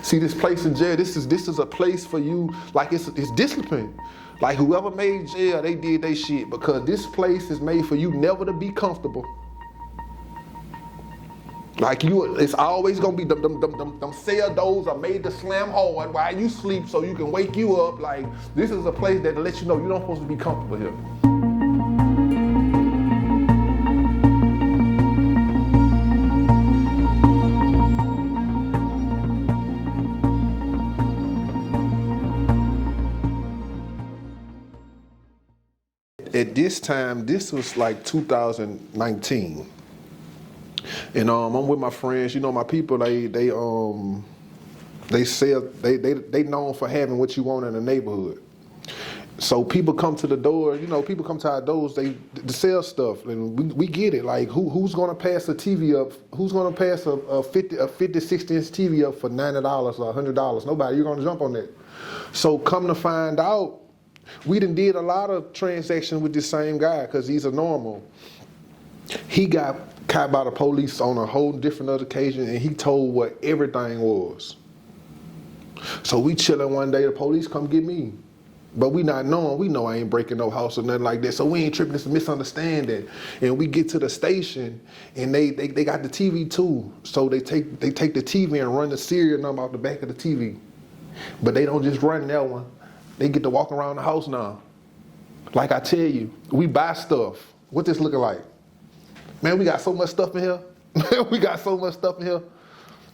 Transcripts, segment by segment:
See, this place in jail, this is a place for you, like it's discipline. Like whoever made jail, they did they shit, because this place is made for you never to be comfortable. Like it's always gonna be them cell doors are made to slam hard while you sleep so you can wake you up. Like this is a place that lets you know you're not supposed to be comfortable here. At this time, this was like 2019. And I'm with my friends. You know, my people. They sell. They known for having what you want in the neighborhood. So people come to the door. You know, people come to our doors. They sell stuff, and we get it. Like who's gonna pass a TV up? Who's gonna pass a 50, 60 inch TV up for $90 or $100? Nobody. You're gonna jump on that. So come to find out, we done did a lot of transactions with this same guy because he's a normal. He got caught by the police on a whole different other occasion, and he told what everything was. So we chilling one day, the police come get me. But we not knowing, we know I ain't breaking no house or nothing like that, so we ain't tripping, it's a misunderstanding. And we get to the station, and they got the TV too. So they take the TV and run the serial number out the back of the TV. But they don't just run that one. They get to walk around the house now. Like I tell you, we buy stuff. What this looking like? Man, we got so much stuff in here. We got so much stuff in here.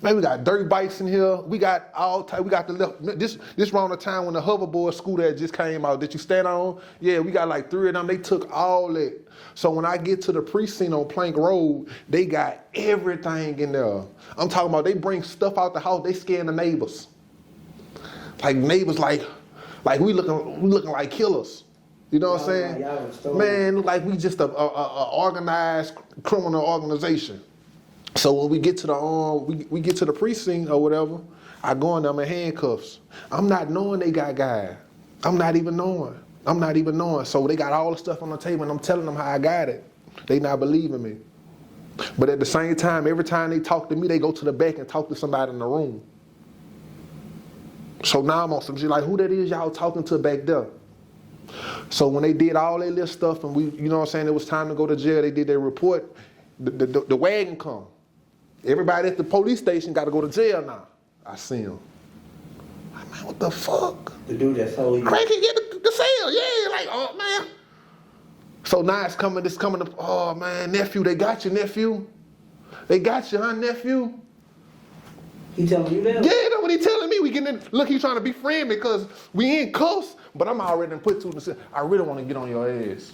Man, we got dirt bikes in here. We got all type. We got this around the time when the hoverboard scooter just came out that you stand on. Yeah, we got like 3 of them. They took all that. So when I get to the precinct on Plank Road, they got everything in there. I'm talking about they bring stuff out the house. They scaring the neighbors. Like neighbors, like we looking like killers. You know what I'm saying? Man, look like we just a organized criminal organization. So when we get to the we get to the precinct or whatever, I go in there, I'm in handcuffs. I'm not knowing they got guys. I'm not even knowing. So they got all the stuff on the table, and I'm telling them how I got it. They not believing me. But at the same time, every time they talk to me, they go to the back and talk to somebody in the room. So now I'm on some shit like, who that is y'all talking to back there? So when they did all that little stuff and we, you know what I'm saying, it was time to go to jail, they did their report, the wagon come. Everybody at the police station got to go to jail now. I see him. Like, man, what the fuck? The dude that's holding you. Craig can get the cell, yeah, like, oh man. So now it's coming up, oh man, nephew, they got you, nephew. They got you, huh, nephew? He telling you that? Yeah, that's what he telling me. We getting in, look, he trying to befriend me because we ain't close, but I'm already put two to I really want to get on your ass.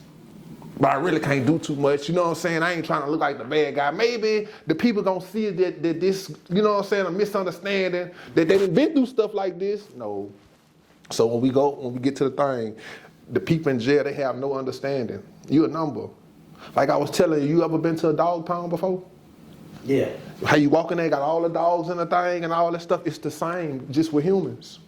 But I really can't do too much, you know what I'm saying? I ain't trying to look like the bad guy. Maybe the people gonna see that this, you know what I'm saying, a misunderstanding, that they done been through stuff like this. No. So when we get to the thing, the people in jail, they have no understanding. You a number. Like I was telling you ever been to a dog pound before? Yeah. How you walk in there, got all the dogs in the thing and all that stuff. It's the same, just with humans.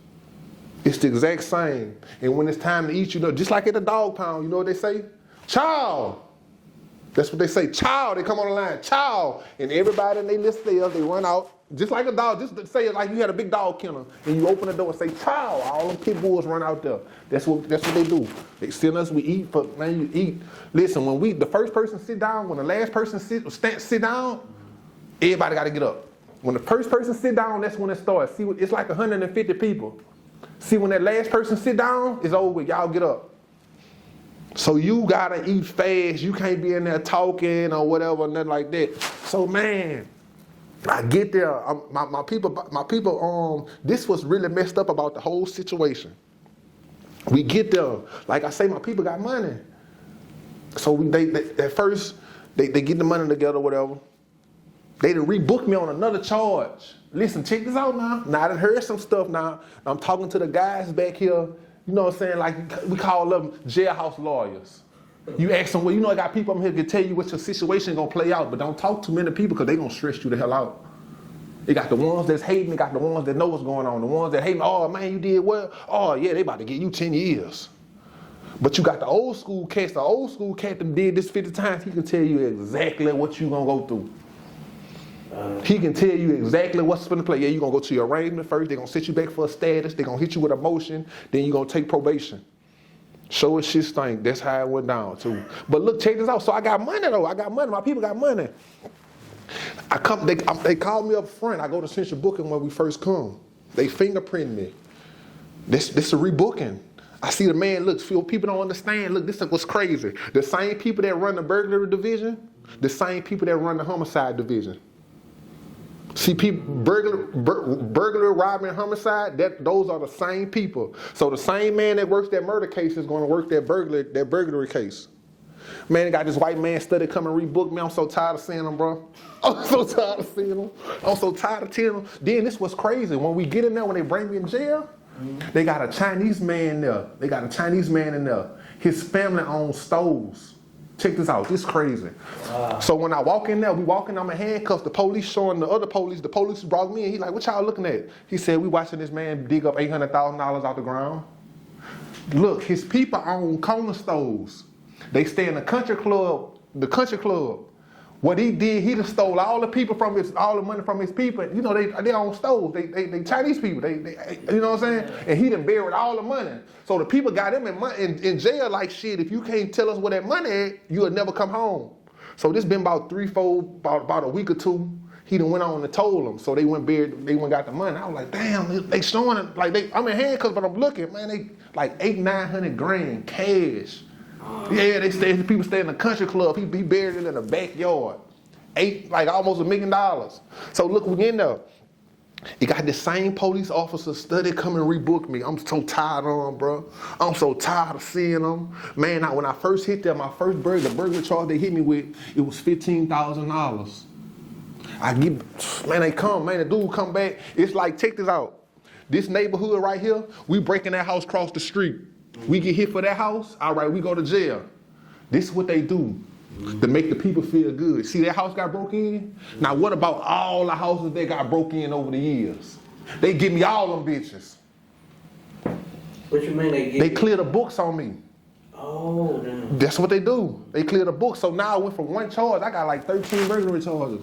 It's the exact same. And when it's time to eat, you know, just like at the dog pound, you know what they say? Chow. That's what they say. Chow. They come on the line. Chow. And everybody in their list there, they run out. Just like a dog. Just say it like you had a big dog kennel. And you open the door and say, chow. All them pit bulls run out there. That's what they do. They send us, we eat, but man, you eat. Listen, when the first person sit down, when the last person sit down, everybody got to get up. When the first person sit down, that's when it starts. See, it's like 150 people. See, when that last person sit down, it's over with. Y'all get up. So you gotta eat fast. You can't be in there talking or whatever, nothing like that. So man, I get there. My people. This was really messed up about the whole situation. We get there. Like I say, my people got money. So they at first they get the money together, whatever. They done rebooked me on another charge. Listen, check this out now. Now I done heard some stuff now. I'm talking to the guys back here. You know what I'm saying? Like, we call them jailhouse lawyers. You ask them, well, you know, I got people up here can tell you what your situation gonna play out, but don't talk to many people because they gonna stress you the hell out. They got the ones that's hating, they got the ones that know what's going on. The ones that hating, oh man, you did well. Oh yeah, they about to get you 10 years. But you got the old school cats, that did this 50 times, he can tell you exactly what you gonna go through. He can tell you exactly what's going to play. Yeah, you're going to go to your arraignment first. They're going to set you back for a status. They're going to hit you with a motion. Then you're going to take probation. Show us shit stink. That's how it went down, too. But look, check this out. So I got money, though. I got money. My people got money. They called me up front. I go to central booking when we first come. They fingerprint me. This a rebooking. I see the man, look, people don't understand. Look, this is what's crazy. The same people that run the burglary division, the same people that run the homicide division. See, people, burglary, robbery, and homicide, those are the same people. So the same man that works that murder case is going to work that burglary case. Man, got this white man study come and rebook me. I'm so tired of seeing him, bro. I'm so tired of seeing him. I'm so tired of telling him. Then this was crazy. When we get in there, when they bring me in jail, they got a Chinese man in there. His family owns stores. Check this out. This is crazy. Wow. So when I walk in there, we walking, I'm in handcuffs. The police showing the other police. The police brought me in. He like, what y'all looking at? He said, we watching this man dig up $800,000 out the ground. Look, his people own corner stores. They stay in the country club. What he did, he just stole all the money from his people. You know, they own stores. They Chinese people. They you know what I'm saying? And he done buried all the money. So the people got him in jail like shit. If you can't tell us where that money at, you'll never come home. So this been about about a week or two. He done went on and told them. So they went got the money. I was like, damn, they showing it. Like I'm in handcuffs, but I'm looking, man, they like $800-900 grand cash. Yeah, people stay in the country club. He buried it in the backyard. Almost $1 million. So look, we in there. He got the same police officer study come and rebook me. I'm so tired of him, bro. I'm so tired of seeing him. Man, when I first hit there, my first the burglary charge they hit me with, it was $15,000. The dude come back. It's like, check this out. This neighborhood right here, we breaking that house across the street. We get hit for that house, all right, we go to jail. This is what they do to make the people feel good. See, that house got broke in? Now, what about all the houses that got broke in over the years? They give me all them bitches. What you mean they give They clear the books on me. Oh, damn. That's what they do. They clear the books. So now I went from one charge, I got like 13 burglary charges.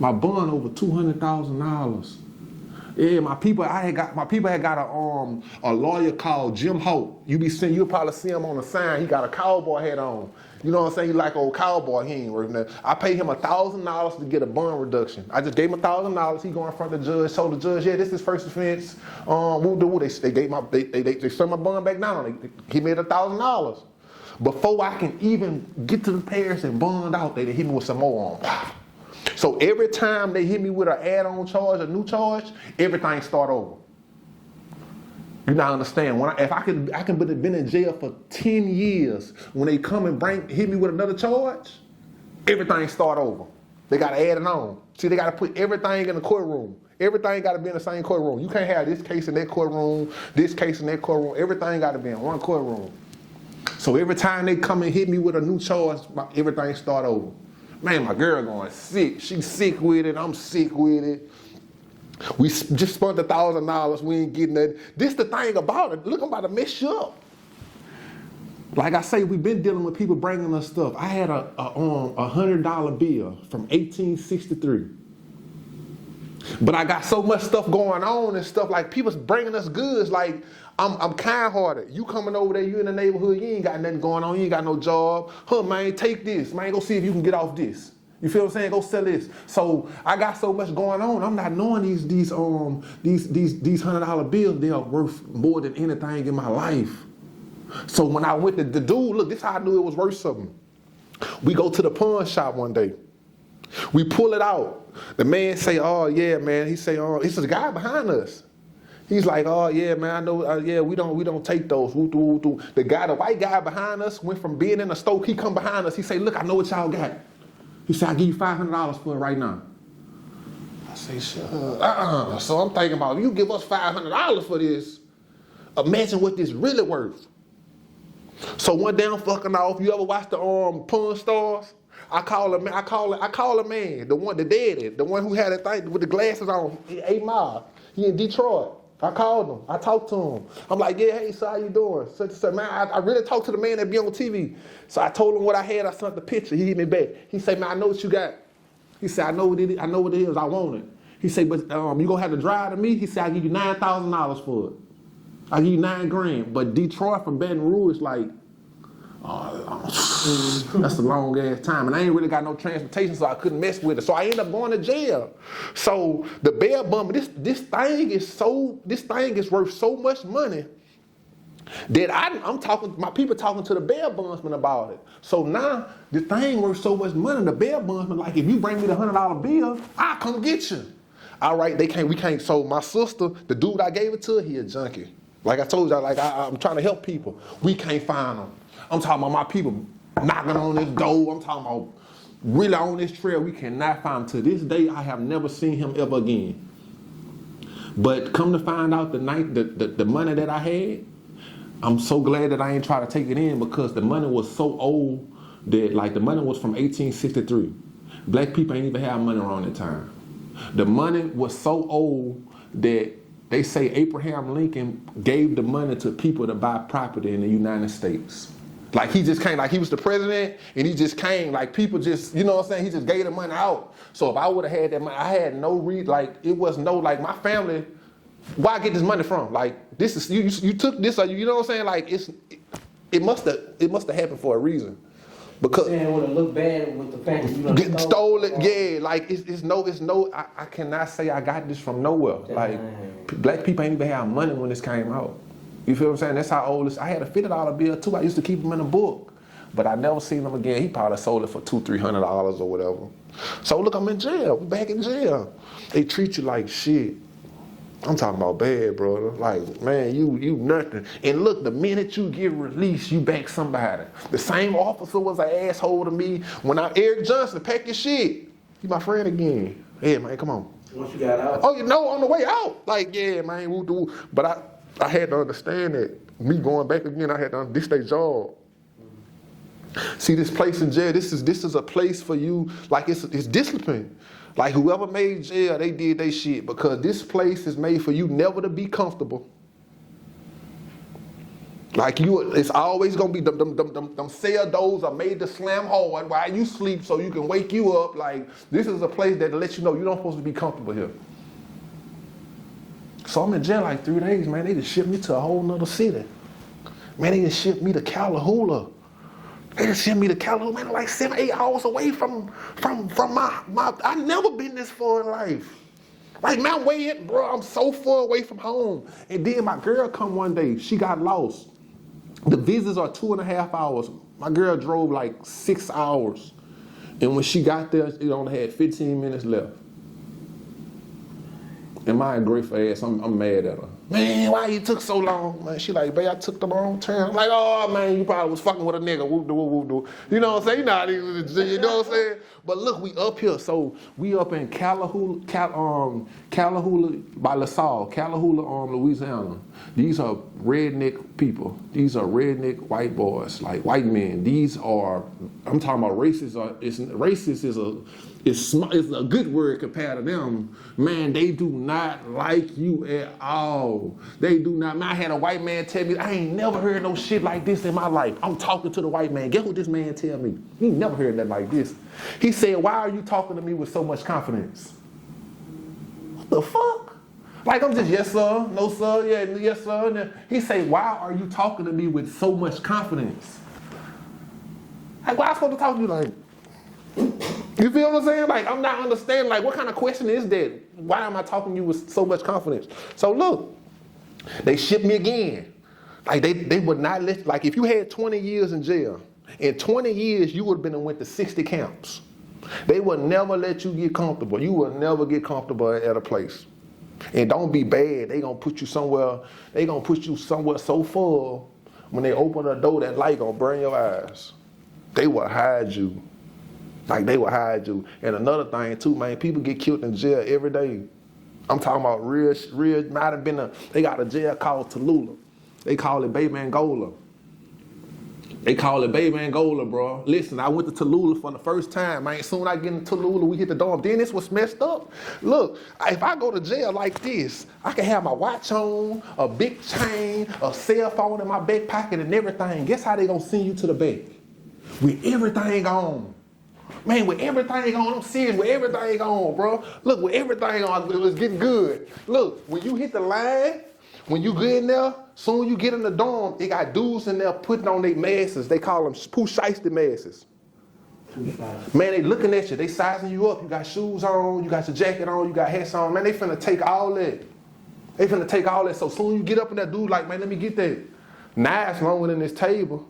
My bond over $200,000. Yeah, my people had got a lawyer called Jim Hope. You'll probably see him on the sign. He got a cowboy hat on. You know what I'm saying? He like old cowboy. He ain't working there. I paid him $1,000 to get a bond reduction. I just gave him $1,000. He go in front of the judge, told the judge, yeah, this is first offense. They sent my bond back down. He made $1,000. Before I can even get to the parish and bond out, they hit me with some more on. So every time they hit me with an add-on charge, a new charge, everything start over. You not understand? If I can have been in jail for 10 years, when they come and hit me with another charge, everything start over. They got to add it on. See, they got to put everything in the courtroom. Everything got to be in the same courtroom. You can't have this case in that courtroom, this case in that courtroom. Everything got to be in one courtroom. So every time they come and hit me with a new charge, everything start over. Man, my girl going sick. She's sick with it. I'm sick with it. We just spent $1,000. We ain't getting that. This the thing about it. Look, I'm about to mess you up. Like I say, we've been dealing with people bringing us stuff. I had a $100 bill from 1863. But I got so much stuff going on and stuff, like people bringing us goods. Like I'm kind-hearted. You coming over there, you in the neighborhood, you ain't got nothing going on, you ain't got no job. Man, take this. Man, go see if you can get off this. You feel what I'm saying? Go sell this. So I got so much going on. I'm not knowing these $100 bills, they are worth more than anything in my life. So when I went to the dude, look, this is how I knew it was worth something. We go to the pawn shop one day. We pull it out. The man say, oh yeah, man. He say, oh, it's a guy behind us. He's like, oh yeah, man, I know, yeah, we don't take those. The white guy behind us went from being in the store, he come behind us, he say, look, I know what y'all got. He said, I'll give you $500 for it right now. I say, sure. So I'm thinking about, you give us $500 for this, imagine what this really worth. So one day I'm fucking off. You ever watch the Pawn Stars? I call a man, the daddy, the one who had a thing with the glasses on, 8 Mile. He in Detroit. I called him. I talked to him. I'm like, yeah, hey, so how you doing? Such and such. Man, I really talked to the man that be on TV. So I told him what I had. I sent the picture. He hit me back. He said, man, I know what you got. He said, I know what it is. I know what it is. I want it. He said, but you gonna have to drive to me? He said, I'll give you $9,000 for it. I'll give you $9,000. But Detroit from Baton Rouge, like, that's a long ass time. And I ain't really got no transportation, so I couldn't mess with it. So I ended up going to jail. So the bail bond, this thing is worth so much money that I'm talking, my people talking to the bail bondsman about it. So now the thing worth so much money, the bail bondsman, like, if you bring me the $100 bill, I'll come get you. All right, we can't. So my sister, the dude I gave it to, he a junkie. Like I told y'all, like I'm trying to help people. We can't find them. I'm talking about my people knocking on this door. I'm talking about really on this trail. We cannot find him. To this day, I have never seen him ever again. But come to find out the money that I had, I'm so glad that I ain't try to take it in, because the money was so old that, like, the money was from 1863. Black people ain't even have money around that time. The money was so old that they say Abraham Lincoln gave the money to people to buy property in the United States. Like, he just came, like he was the president, and he just came, like, people just, you know what I'm saying, he just gave the money out. So if I would have had that money, I had no like, it was no, like, my family, where I get this money from? Like, this is, you took this, or you know what I'm saying, like, it must have happened for a reason. Because it would have looked bad with the fact that you done stole it, yeah. Like it's no. I cannot say I got this from nowhere. Like, black people ain't even have money when this came out. You feel what I'm saying? That's how old this. I had a $50 bill too. I used to keep them in a book, but I never seen them again. He probably sold it for $200-300 or whatever. So look, I'm in jail. We back in jail. They treat you like shit. I'm talking about bad, brother. Like, man, you nothing. And look, the minute you get released, you back somebody. The same officer was an asshole to me when Eric Johnson, pack your shit. You my friend again. Yeah, man, come on. Once you got out. Oh, you know, on the way out. Like, yeah, man, we'll do. But I had to understand that me going back again, I had to, this their job. See, this place in jail, this is a place for you, like, it's discipline. Like, whoever made jail, they did their shit, because this place is made for you never to be comfortable. Like, it's always gonna be them cell doors are made to slam hard while you sleep, so you can wake you up. Like, this is a place that lets you know you're not supposed to be comfortable here. So I'm in jail like 3 days, man. They just shipped me to a whole nother city. Man, they just shipped me to Calahula. They just sent me to California, man, like 7-8 hours away from my. I never been this far in life. Like, man, I'm so far away from home. And then my girl come one day, she got lost. The visits are 2.5 hours. My girl drove like 6 hours. And when she got there, it only had 15 minutes left. And my grateful ass, I'm mad at her. Man, why you took so long? Man, she like, babe, I took the wrong turn. I'm like, oh, man, you probably was fucking with a nigga. Whoop, whoop, whoop. You know what I'm saying? You know what I'm saying? But look, we up here. So we up in Calahula by LaSalle, Calahula, Louisiana. These are redneck people. These are redneck white boys, like white men. I'm talking about racist. Racist is a good word compared to them. Man, they do not like you at all. They do not. Man, I had a white man tell me, I ain't never heard no shit like this in my life. I'm talking to the white man. Guess what this man tell me? He never heard nothing like this. He said, why are you talking to me with so much confidence? What the fuck? Like, I'm just, yes, sir, no, sir, yeah, yes, sir. And he said, why are you talking to me with so much confidence? Like, why am I supposed to talk to you like? You feel what I'm saying? Like, I'm not understanding, like, what kind of question is that? Why am I talking to you with so much confidence? So look, they shipped me again. Like, they would not let, like, if you had 20 years in jail, in 20 years, you would have been and went to 60 camps. They would never let you get comfortable. You will never get comfortable at a place. And don't be bad. They gonna put you somewhere so far, when they open the door, that light gonna burn your eyes. They will hide you. Like, they will hide you. And another thing too, man, people get killed in jail every day. I'm talking about real, might have been they got a jail called Tallulah. They call it Baby Angola. They call it Baby Angola, bro. Listen, I went to Tallulah for the first time, man. Soon I get into Tallulah, we hit the dorm. Then this was messed up. Look, if I go to jail like this, I can have my watch on, a big chain, a cell phone in my back pocket and everything. Guess how they gonna send you to the back? With everything on. Man, with everything on, I'm serious, with everything on, bro. Look, with everything on, it's getting good. Look, when you hit the line, when you get in there, soon you get in the dorm, it got dudes in there putting on their masks. They call them poo shiesty masks. Man, they looking at you, they sizing you up. You got shoes on, you got your jacket on, you got hats on. Man, they finna take all that. They finna take all that. So soon you get up in that dude like, man, let me get that. Knives longer than this table.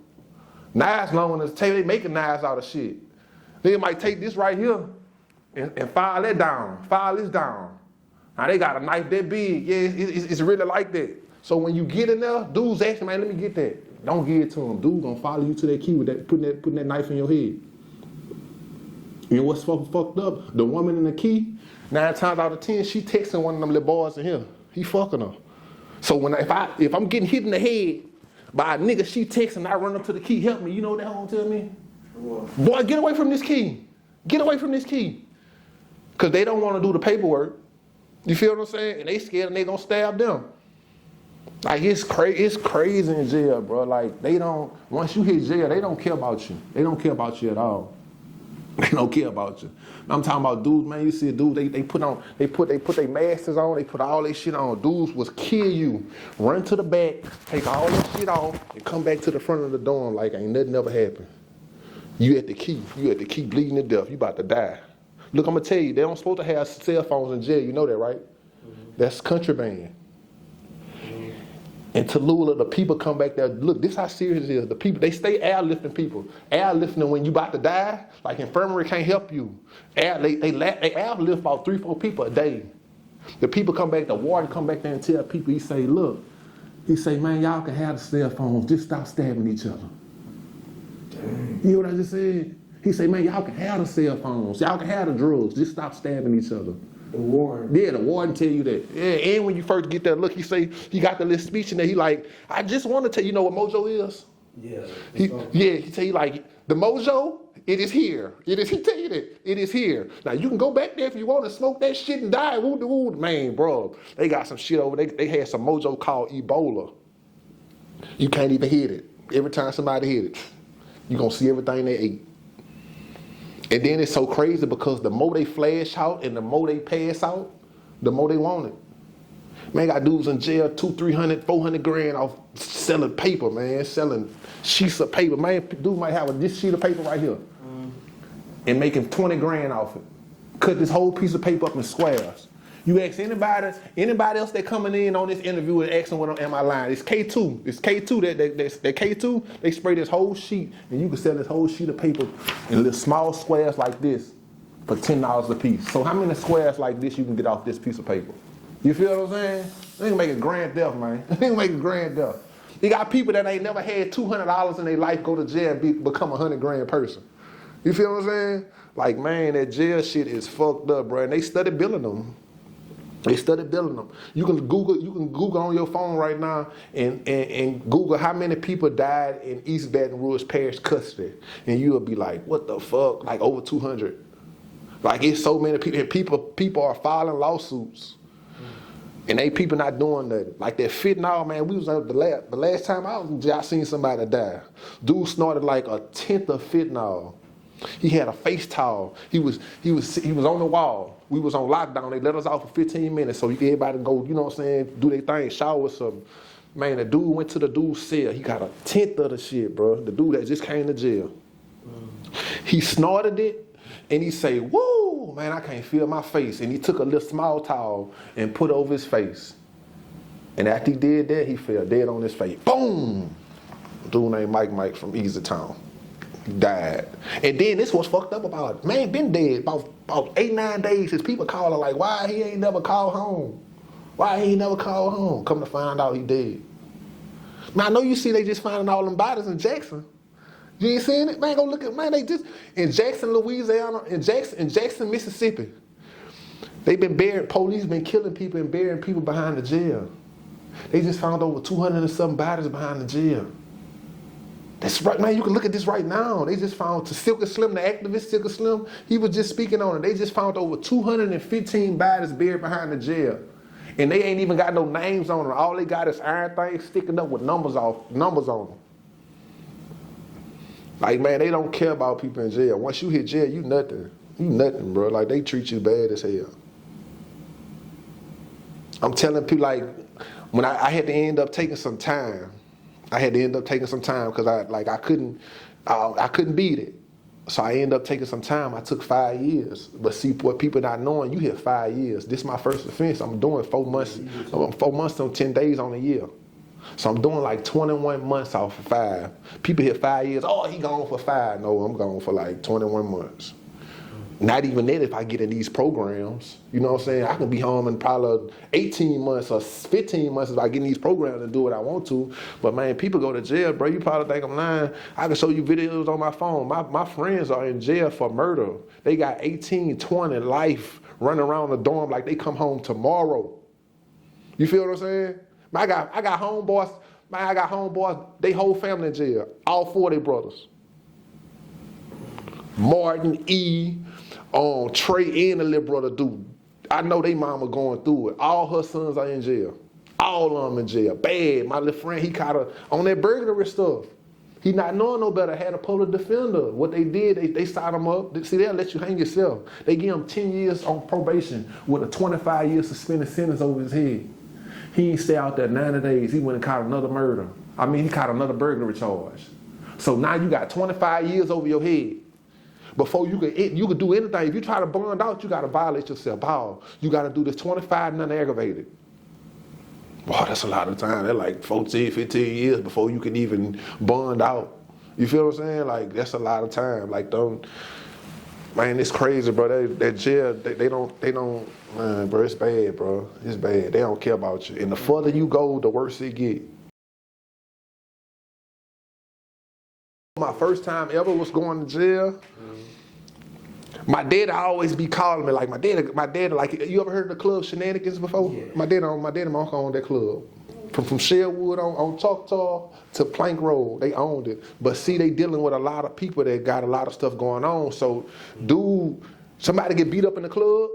Knives longer than this table. They making knives out of shit. They might take this right here and file that down. File this down. Now they got a knife that big. Yeah, it's really like that. So when you get in there, dudes asking, man, let me get that. Don't give it to them. Dude gonna follow you to that key with that, putting that knife in your head. You know what's fucked up? The woman in the key, 9 times out of 10, she texting one of them little boys in here. He fucking her. So if I'm getting hit in the head by a nigga, she texting, I run up to the key, help me. You know what that gonna tell me? What? Boy, get away from this key. Get away from this key. Because they don't want to do the paperwork. You feel what I'm saying? And they scared and they gonna stab them. Like, it's crazy in jail, bro. Like, once you hit jail, they don't care about you. They don't care about you at all. They don't care about you. I'm talking about dudes, man. You see a dude, they put their masks on, they put all their shit on. Dudes was kill you. Run to the back, take all that shit off, and come back to the front of the dorm like ain't nothing ever happened. You at the key bleeding to death. You about to die. Look, I'm gonna tell you, they don't supposed to have cell phones in jail. You know that, right? Mm-hmm. That's contraband. In Tallulah, the people come back there. Look, this is how serious it is. The people, they stay airlifting people. Airlifting when you about to die, like infirmary can't help you. They airlift about 3-4 people a day. The people come back, the warden come back there and tell people, he say, look, man, y'all can have the cell phones, just stop stabbing each other. Dang. You know what I just said? He say, man, y'all can have the cell phones, y'all can have the drugs, just stop stabbing each other. The warden. Yeah, the warden tell you that. Yeah, and when you first get that look, he say, he got the little speech in there, he like, I just want to tell you, know what mojo is? Yeah. He tell you like, the mojo, it is here. He tell you that, it is here. Now you can go back there if you want to smoke that shit and die. Woo, man, bro. They got some shit over there. They had some mojo called Ebola. You can't even hit it. Every time somebody hit it, you gonna see everything they ate. And then it's so crazy because the more they flash out and the more they pass out, the more they want it. Man, got dudes in jail 200, 300, 400 grand off selling paper, man, selling sheets of paper. Man, dude might have this sheet of paper right here and making 20 grand off it. Cut this whole piece of paper up in squares. You ask anybody else that coming in on this interview and asking what am I lying? It's K2. It's K2 that K2, they spray this whole sheet and you can sell this whole sheet of paper in little small squares like this for $10 a piece. So how many squares like this you can get off this piece of paper? You feel what I'm saying? They can make a grand theft, man. They can make a grand theft. You got people that ain't never had $200 in their life go to jail and become a 100 grand person. You feel what I'm saying? Like, man, that jail shit is fucked up, bro. And they study billing them. They started building them. You can Google on your phone right now and Google how many people died in East Baton Rouge Parish custody. And you'll be like, what the fuck? Like over 200. Like it's so many people. And people are filing lawsuits. And they people not doing nothing. Like that fentanyl, man, we was the last time I was in jail, I seen somebody die. Dude snorted like a 10th of fentanyl. He had a face towel. He was on the wall. We was on lockdown. They let us out for 15 minutes so everybody go, you know what I'm saying, do their thing, shower or something. Man, the dude went to the dude's cell. He got a 10th of the shit, bro. The dude that just came to jail. He snorted it and he say, woo, man, I can't feel my face. And he took a little small towel and put it over his face. And after he did that, he fell dead on his face. Boom! A dude named Mike from Easy Town. Died. And then this was fucked up about it. Man, been dead about 8-9 days. His people calling like, why he ain't never called home? Why he ain't never called home? Come to find out he dead. Man, I know you see they just finding all them bodies in Jackson. You ain't seeing it? Man, go look at, man, they just, in Jackson, Louisiana, in Jackson, Mississippi, they been burying, police been killing people and burying people behind the jail. They just found over 200 and some bodies behind the jail. That's right, man. You can look at this right now. They just found Silky Slim, the activist Silky Slim. He was just speaking on it. They just found over 215 bodies buried behind the jail, and they ain't even got no names on them. All they got is iron things sticking up with numbers on them. Like, man, they don't care about people in jail. Once you hit jail, you nothing. You nothing, bro. Like, they treat you bad as hell. I'm telling people, like, when I had to end up taking some time. I had to end up taking some time because I couldn't beat it. So I ended up taking some time. I took 5 years. But see, what people not knowing, you hit 5 years. This is my first offense. I'm doing 4 months. 4 months on 10 days on a year. So I'm doing like 21 months off of 5. People hit 5 years. Oh, he gone for 5. No, I'm gone for like 21 months. Not even that if I get in these programs. You know what I'm saying? I can be home in probably 18 months or 15 months if I get in these programs and do what I want to. But man, people go to jail, bro. You probably think I'm lying. I can show you videos on my phone. My friends are in jail for murder. They got 18, 20 life running around the dorm like they come home tomorrow. You feel what I'm saying? I got homeboys. Man, I got homeboys. They whole family in jail. All 4 of their brothers. Martin, E, Trey, and the little brother dude. I know they mama going through it. All her sons are in jail. All of them in jail. Bad. My little friend, he caught her on that burglary stuff. He not knowing no better, had a public defender. What they did, they signed him up. See, they'll let you hang yourself. They give him 10 years on probation with a 25-year suspended sentence over his head. He ain't stay out there 90 days. He went and caught another murder. He caught another burglary charge. So now you got 25 years over your head. Before you could do anything. If you try to bond out, you got to violate yourself. How? You got to do this 25 and non-aggravated. Wow, that's a lot of time. That's like 14, 15 years before you can even bond out. You feel what I'm saying? Like, that's a lot of time. Like, man, it's crazy, bro. That jail, they don't, man, bro, it's bad, bro. It's bad. They don't care about you. And the further you go, the worse it get. My first time ever was going to jail. My dad always be calling me, like my dad, like, you ever heard of the club Shenanigans before? Yeah. My dad and my uncle owned that club. From Sherwood on Choctaw to Plank Road, they owned it. But see, they dealing with a lot of people that got a lot of stuff going on. So, somebody get beat up in the club,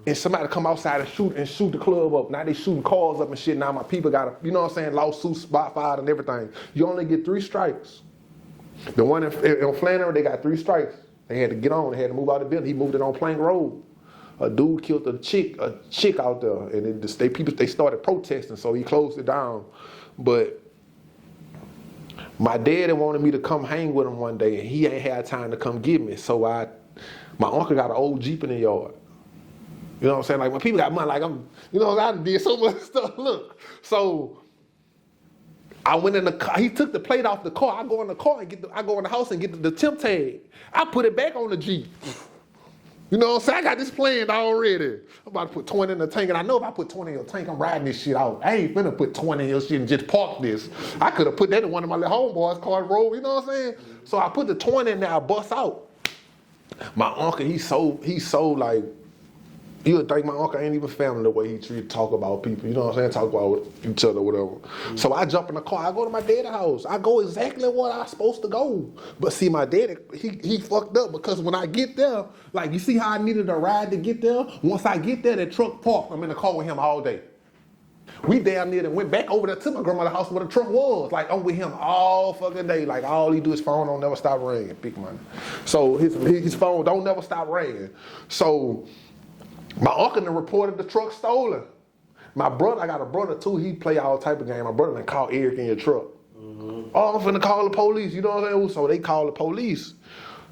and somebody come outside and shoot the club up. Now they shooting cars up and shit. Now my people got, you know what I'm saying, lawsuits, spot fired and everything. You only get 3 strikes. The one in Flannery, they got 3 strikes. They had to get on. They had to move out of the building. He moved it on Plank Road. A dude killed a chick out there, and they started protesting, so he closed it down. But my daddy wanted me to come hang with him one day, and he ain't had time to come get me. So my uncle got an old Jeep in the yard. You know what I'm saying? Like, when people got money, like I did so much stuff. Look, so I went in the car. He took the plate off the car. I go in the car and I go in the house and get the temp tag. I put it back on the Jeep. You know what I'm saying? I got this planned already. I'm about to put 20 in the tank, and I know if I put 20 in the tank, I'm riding this shit out. I ain't finna put 20 in your shit and just park this. I could have put that in one of my little homeboys' car roll. You know what I'm saying? So I put the 20 in there. I bust out. My uncle, he's so like. You would think my uncle ain't even family the way he talk about people. You know what I'm saying? Talk about each other, whatever. Mm-hmm. So I jump in the car. I go to my dad's house. I go exactly where I'm supposed to go. But see, my daddy, he fucked up because when I get there, like, you see how I needed a ride to get there? Once I get there, that truck parked. I'm in the car with him all day. We damn near and went back over there to my grandmother's house where the truck was. Like, I'm with him all fucking day. Like, all he do, his phone don't never stop ringing. Big money. So his phone don't never stop ringing. So my uncle done reported the truck stolen. My brother, I got a brother too, he play all type of game. My brother done called Eric in your truck. Mm-hmm. Oh, I'm finna call the police, you know what I'm saying? So they call the police.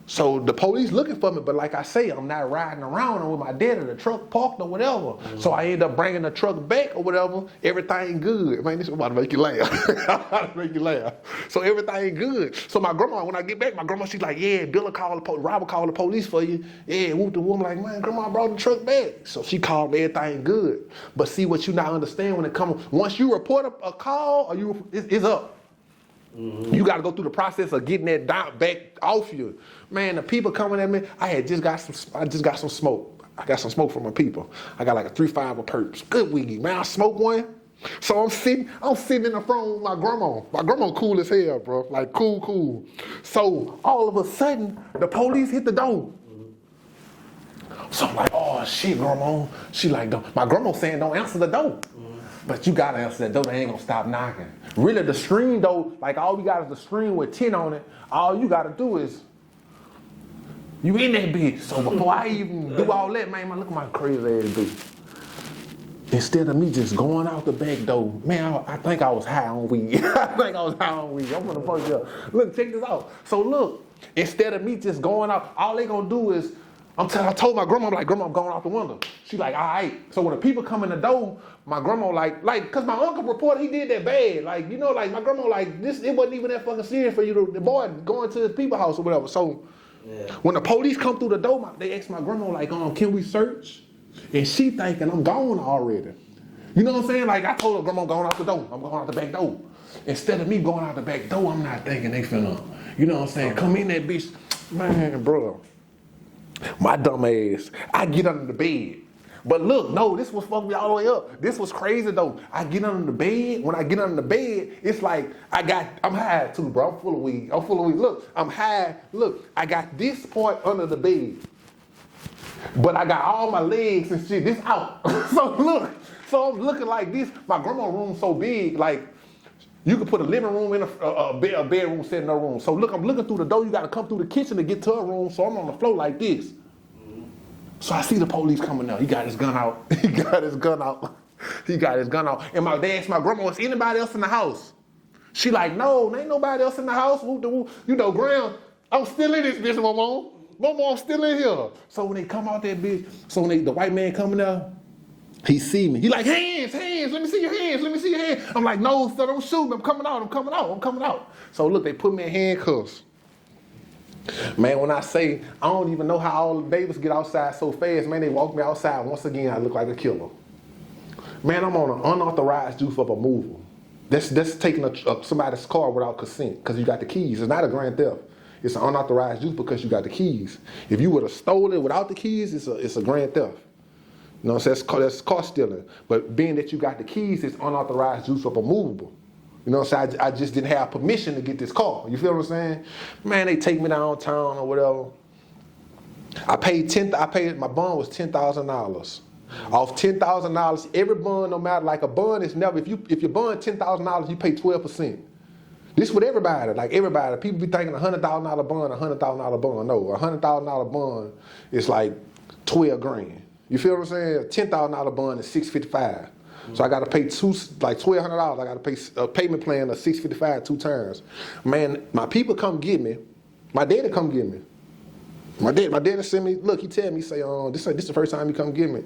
So the police looking for me, but like I say, I'm not riding around with my dad in the truck parked or whatever. Mm-hmm. So I end up bringing the truck back or whatever. Everything good. Man, this is about to make you laugh. I'm about to make you laugh. So everything good. So my grandma, when I get back, my grandma, she's like, yeah, Bill called the police, Robert called the police for you. Yeah, whoop the woman, like, man, grandma brought the truck back. So she called me, everything good. But see, what you not understand when it comes, once you report a call, or it's up. Mm-hmm. You got to go through the process of getting that down back off you. Man, the people coming at me, I just got some smoke. I got some smoke from my people. I got like a 3-5 of perps. Good weed, man. I smoked one. So I'm sitting in the front with my grandma. My grandma cool as hell, bro. Like, cool. So all of a sudden, the police hit the door. So I'm like, oh shit, grandma. She like, my grandma saying don't answer the door. But you gotta answer that door, they ain't gonna stop knocking. Really, the screen though, like all we got is the screen with 10 on it. All you gotta do is, you in that bitch. So before I even do all that, man, look at my crazy ass bitch. Instead of me just going out the back door, man, I think I was high on weed. I think I was high on weed. I'm gonna fuck you up. Look, check this out. So look, instead of me just going out, all they gonna do is, I told my grandma, I'm like, grandma, I'm going out the window. She like, all right. So when the people come in the door, my grandma like, cause my uncle reported he did that bad. Like, you know, like my grandma like, this, it wasn't even that fucking serious for you, the boy going to his people's house or whatever. So when the police come through the door, they ask my grandma like, can we search? And she thinking I'm gone already. You know what I'm saying? Like I told her, grandma, I'm going out the door. I'm going out the back door. Instead of me going out the back door, I'm not thinking they finna, you know what I'm saying? Come in that bitch, man, bro. My dumb ass, I get under the bed. But look, no, this was fucking me all the way up. This was crazy though. I get under the bed. When I get under the bed, it's like I'm high too, bro. I'm full of weed. Look, I'm high. Look, I got this part under the bed. But I got all my legs and shit, this out. So I'm looking like this. My grandma's room so big, like you could put a living room in a bedroom set in her room. So look, I'm looking through the door. You got to come through the kitchen to get to her room. So I'm on the floor like this. So I see the police coming out. He got his gun out. And they asked my grandma, is anybody else in the house? She like, no, ain't nobody else in the house. You know, Graham, I'm still in this bitch, Mama. I'm still in here. So when they come out that bitch, so when the white man coming out, he see me. He like, hands, let me see your hands. I'm like, no, sir, don't shoot me. I'm coming out. So look, they put me in handcuffs. Man, when I say, I don't even know how all the babies get outside so fast, man, they walk me outside. Once again, I look like a killer. Man, I'm on an unauthorized use of removal. That's taking somebody's car without consent, because you got the keys. It's not a grand theft. It's an unauthorized use because you got the keys. If you would have stolen it without the keys, it's a grand theft. You know what I'm saying? That's car stealing. But being that you got the keys, it's unauthorized use of a movable. You know what I'm saying? I just didn't have permission to get this car. You feel what I'm saying? Man, they take me downtown or whatever. My bond was $10,000. Off $10,000, every bond, no matter, like a bond is never, if you bond $10,000, you pay 12%. This with everybody, like everybody. People be thinking $100,000 bond, $100,000 bond. No, $100,000 bond is like 12 grand. You feel what I'm saying? $10,000 bond is $655. So I got to pay $1,200. I got to pay a payment plan of $655 2 times. Man, my people come get me. My daddy come get me. My daddy sent me. Look, he tell me, he say, this the first time he come get me.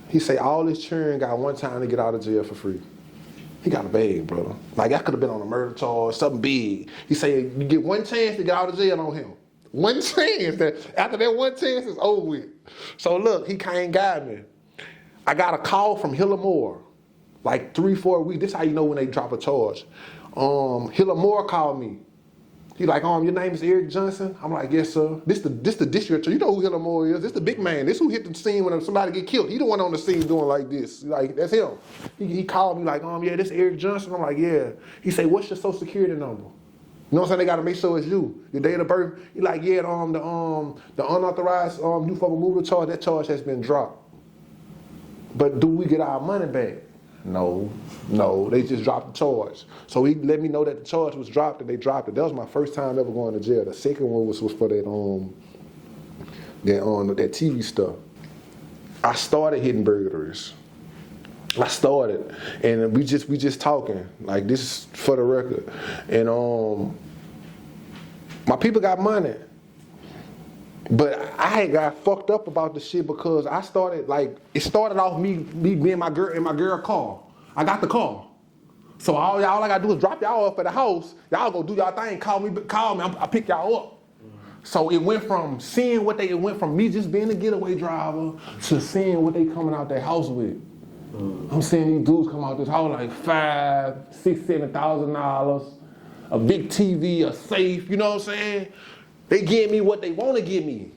He say all this children got one time to get out of jail for free. He got a bag, brother. Like I could have been on a murder charge, something big. He say you get one chance to get out of jail on him. One chance. After that one chance, it's over with. So look, he can't guide me. I got a call from Hillamore, like 3-4 weeks. This is how you know when they drop a charge. Hillamore called me. He like, your name is Eric Johnson? I'm like, yes, sir. This the district. You know who Hillamore is. This the big man. This who hit the scene when somebody get killed. He the one on the scene doing like this. Like, that's him. He called me like, yeah, this Eric Johnson. I'm like, yeah. He say, what's your social security number? You know what I'm saying? They got to make sure it's you. Your date of birth. He like, yeah, the unauthorized use for removal charge, that charge has been dropped. But do we get our money back? No, they just dropped the charge. So he let me know that the charge was dropped and they dropped it. That was my first time ever going to jail. The second one was for that TV stuff. I started hitting burglaries. And we just talking. Like, this is for the record. And my people got money. But I had got fucked up about the shit because it started off me being my girl in my girl car. I got the car. So all I gotta do is drop y'all off at the house. Y'all go do y'all thing, call me, I pick y'all up. So it went from me just being a getaway driver to seeing what they coming out their house with. I'm seeing these dudes come out this house like $5,000, $6,000, $7,000, a big TV, a safe, you know what I'm saying? They give me what they want to give me.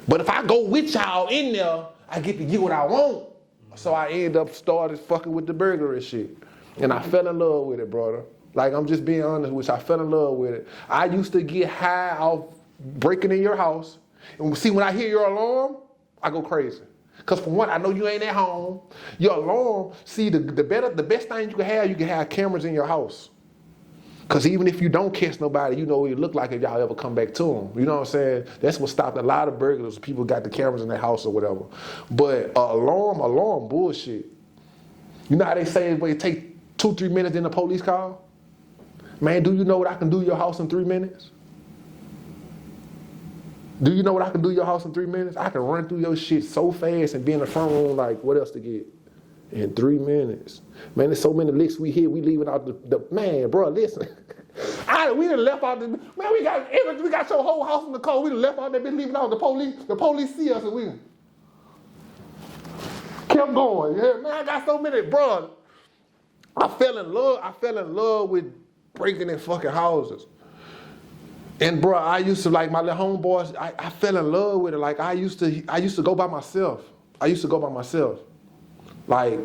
But if I go with y'all in there, I get to get what I want. So I end up started fucking with the burglary shit. And I fell in love with it, brother. Like, I'm just being honest with you, I fell in love with it. I used to get high off breaking in your house. And see, when I hear your alarm, I go crazy. Cause for one, I know you ain't at home. Your alarm, see the best thing you can have cameras in your house. Cause even if you don't catch nobody, you know what it look like if y'all ever come back to them. You know what I'm saying? That's what stopped a lot of burglars. People got the cameras in their house or whatever. But alarm bullshit. You know how they say it take 2-3 minutes in a police call? Man, do you know what I can do to your house in 3 minutes? Do you know what I can do to your house in 3 minutes? I can run through your shit so fast and be in the front room like, what else to get? In 3 minutes. Man, there's so many licks we hit, we leaving out the man, bro, listen. We done left out man, we got your whole house in the car, we done left out there, been leaving out the police see us and we kept going. Yeah, man, I got so many, bro. I fell in love with breaking in fucking houses. And bro, I used to, like my little homeboys, I fell in love with it. Like I used to go by myself. Like,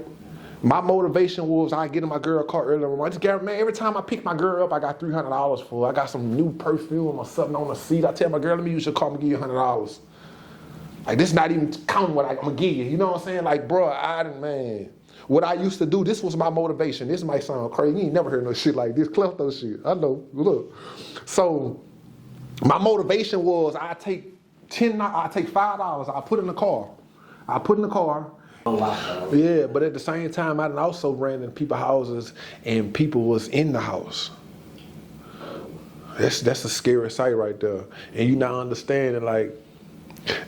my motivation was I get in my girl car early in the morning. I just got, man, every time I pick my girl up, I got $300 for her. I got some new perfume or something on the seat. I tell my girl, let me use your car, I'm gonna give you $100. Like, this not even counting what I'm gonna give you. You know what I'm saying? Like, bro, man. What I used to do, this was my motivation. This might sound crazy. You ain't never heard no shit like this. Klepto shit. I know. Look. So, my motivation was I take $5, I put in the car. Yeah, but at the same time, I done also ran in people's houses and people was in the house. That's a scary sight right there. And you not understanding, like,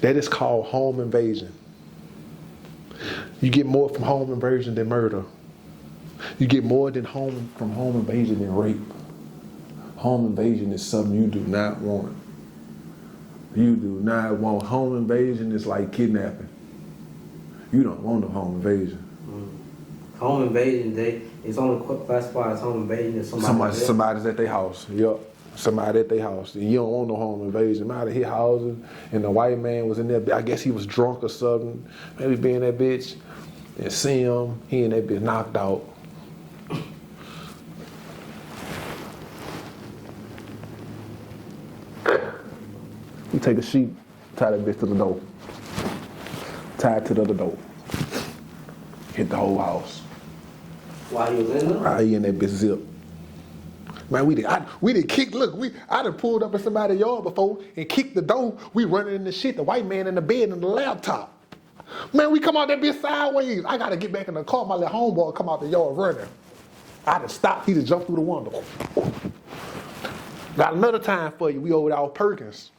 that is called home invasion. You get more from home invasion than murder. You get more from home invasion than rape. Home invasion is something you do not want. You do not want. Home invasion is like kidnapping. You don't want no home invasion. Home invasion, it's only classified as home invasion if somebody's at their house. Yup. Somebody at their house. You don't want no home invasion. Somebody hit houses and the white man was in there. I guess he was drunk or something. Maybe being that bitch and see him. He and that bitch knocked out. You take a sheet, tie that bitch to the door. Tie it to the other door. Hit the whole house. While he was in there? While he in that bitch zip. Man, we did kick. Look, I done pulled up in somebody's yard before and kicked the door. We running in the shit. The white man in the bed and the laptop. Man, we come out that bitch sideways. I gotta get back in the car. My little homeboy come out the yard running. I done stopped. He just jumped through the window. Got another time for you. We over there off Perkins.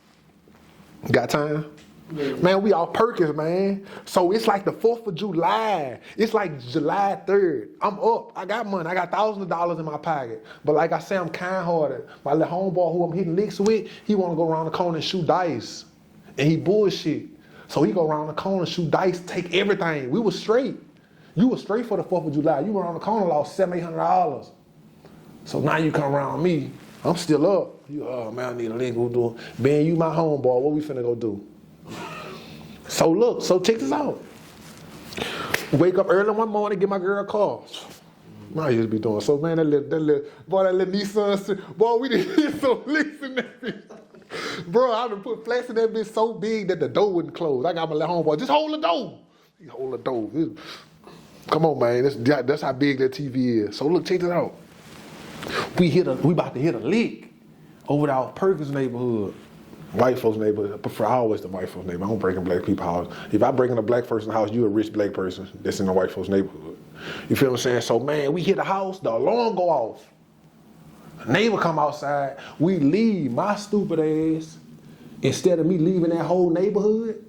Got time? Yeah. Man, we off Perkins, man. So it's like the 4th of July. It's like July 3rd. I'm up. I got money. I got $1,000 in my pocket. But like I say, I'm kind-hearted. My little homeboy who I'm hitting licks with, he want to go around the corner and shoot dice. And he bullshit. So he go around the corner, shoot dice, take everything. We was straight. You was straight for the 4th of July. You went around the corner, lost $700-800. So now you come around me. I'm still up. Oh man, I need a link. Go do. Ben, you my homeboy. What we finna go do? So look, check this out. Wake up early one morning, get my girl a call. I used to be doing so, man. That little Nissan, boy, we didn't hit some licks in that bitch. Bro, I done put flats in that bitch so big that the door wouldn't close. I got my little homeboy, just hold the door. He hold the door. Come on, man. That's how big that TV is. So look, check this out. We about to hit a lick over to our Perkins neighborhood. White folks' neighborhood. I prefer always the white folks' neighborhood. I don't break in black people's house. If I break in a black person's house, you a rich black person that's in the white folks' neighborhood. You feel what I'm saying? So man, we hit the house, the alarm go off. A neighbor come outside, we leave, my stupid ass, instead of me leaving that whole neighborhood,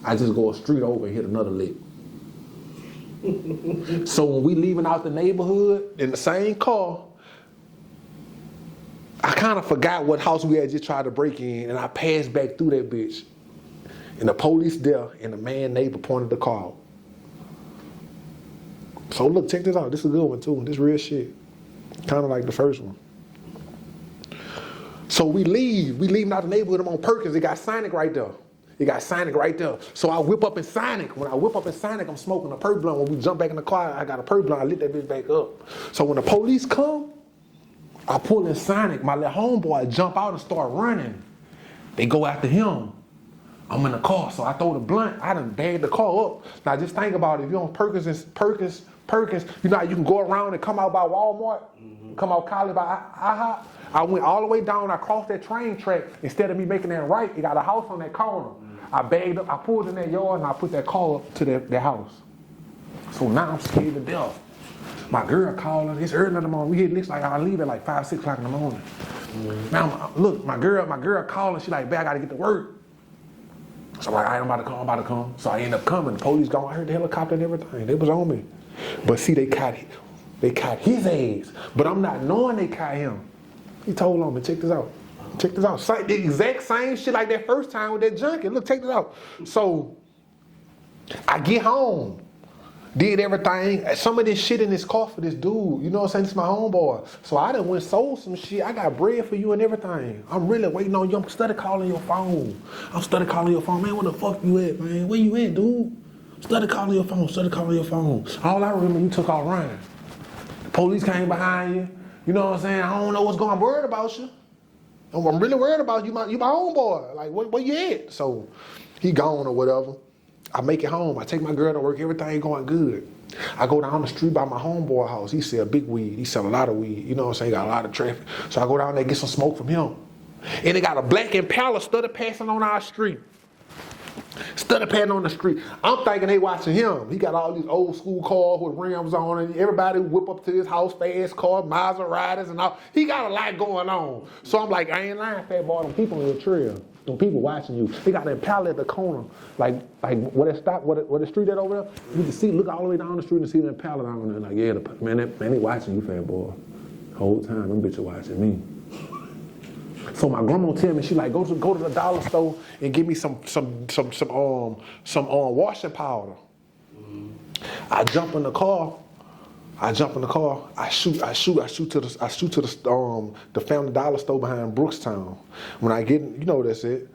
I just go a street over and hit another lick. So when we leaving out the neighborhood in the same car, I kind of forgot what house we had just tried to break in, and I passed back through that bitch. And the police there, and the man neighbor pointed the car out. So look, check this out. This is a good one too. This real shit. Kind of like the first one. So we leaving out the neighborhood. I'm on Perkins. It got Sonic right there. So I whip up in Sonic. When I whip up in Sonic, I'm smoking a perp blunt. When we jump back in the car, I got a perp blunt. I lit that bitch back up. So when the police come, I pull in Sonic. My little homeboy jump out and start running. They go after him. I'm in the car, so I throw the blunt. I done bagged the car up. Now just think about it. If you're on Perkins, you know how you can go around and come out by Walmart, come out College by IHOP. I went all the way down. I crossed that train track. Instead of me making that right, it got a house on that corner. I bagged up. I pulled in that yard and I put that car up to that house. So now I'm scared to death. My girl calling. It's early in the morning. We hit Licks like I leave at like 5, 6 o'clock in the morning. Now look, my girl calling. She like, babe, I gotta get to work. So I'm like, I'm about to come. So I end up coming. The police gone. I heard the helicopter and everything. They was on me. But see, they caught his ass. But I'm not knowing they caught him. He told on me, check this out. Check this out. The exact same shit like that first time with that junkie. Look, check this out. So I get home. Did everything. Some of this shit in this car for this dude. You know what I'm saying? This is my homeboy. So I done went sold some shit. I got bread for you and everything. I'm really waiting on you. I'm study calling your phone. Man, where the fuck you at, man? Where you at, dude? Study calling your phone. All I remember, you took off running. The police came behind you. You know what I'm saying? I don't know what's going on. I'm worried about you. I'm really worried about you. You my homeboy. Like, where you at? So he gone or whatever. I make it home. I take my girl to work. Everything going good. I go down the street by my homeboy house. He sell big weed. He sell a lot of weed. You know what I'm saying? He got a lot of traffic. So I go down there and get some smoke from him. And they got a black Impala study passing on our street. Study passing on the street. I'm thinking they watching him. He got all these old school cars with rims on and everybody whip up to his house, fast cars, Maseratis and all. He got a lot going on. So I'm like, I ain't lying, fat boy. Them people in the trail. Them people watching you. They got an Impala at the corner. Like where the street at over there? You can see, look all the way down the street and see the Impala down there. Like, yeah, man, they watching you, fat boy. The whole time, them bitches watching me. So my grandma tell me, she like, go to the dollar store and give me some washing powder. I jump in the car. I shoot to the Family Dollar store behind Brookstown. When I get, you know what that's it.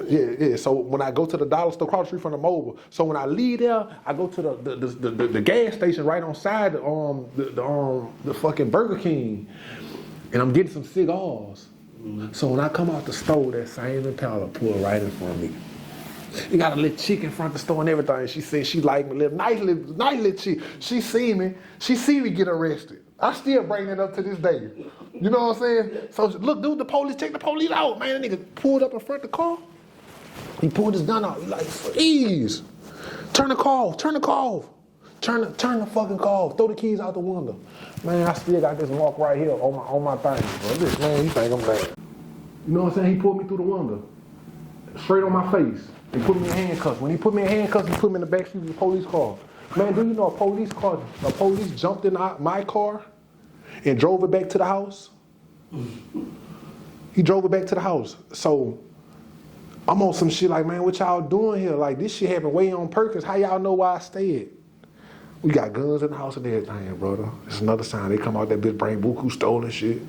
Yeah. So when I go to the dollar store across the street from the mobile, so when I leave there, I go to the gas station right on side the fucking Burger King, and I'm getting some cigars. So when I come out the store, that same Impala pull right in front of me. He got a little chick in front of the store and everything. She said she liked me, nice little chick. She see me get arrested. I still bring it up to this day. You know what I'm saying? So look, dude, check the police out, man. That nigga pulled up in front of the car. He pulled his gun out. He like, please, turn the car off. Turn the fucking car off. Throw the keys out the window. Man, I still got this mark right here on my thing, bro. This man, he think I'm bad. You know what I'm saying? He pulled me through the window, straight on my face. He put me in handcuffs. When he put me in handcuffs, he put me in the backseat of the police car. Man, do you know a police jumped in my car and drove it back to the house? He drove it back to the house. So I'm on some shit like, man, what y'all doing here? Like, this shit happened way on Perkins. How y'all know where I stayed? We got guns in the house and everything, brother. It's another sign. They come out that bitch bring buku stolen shit.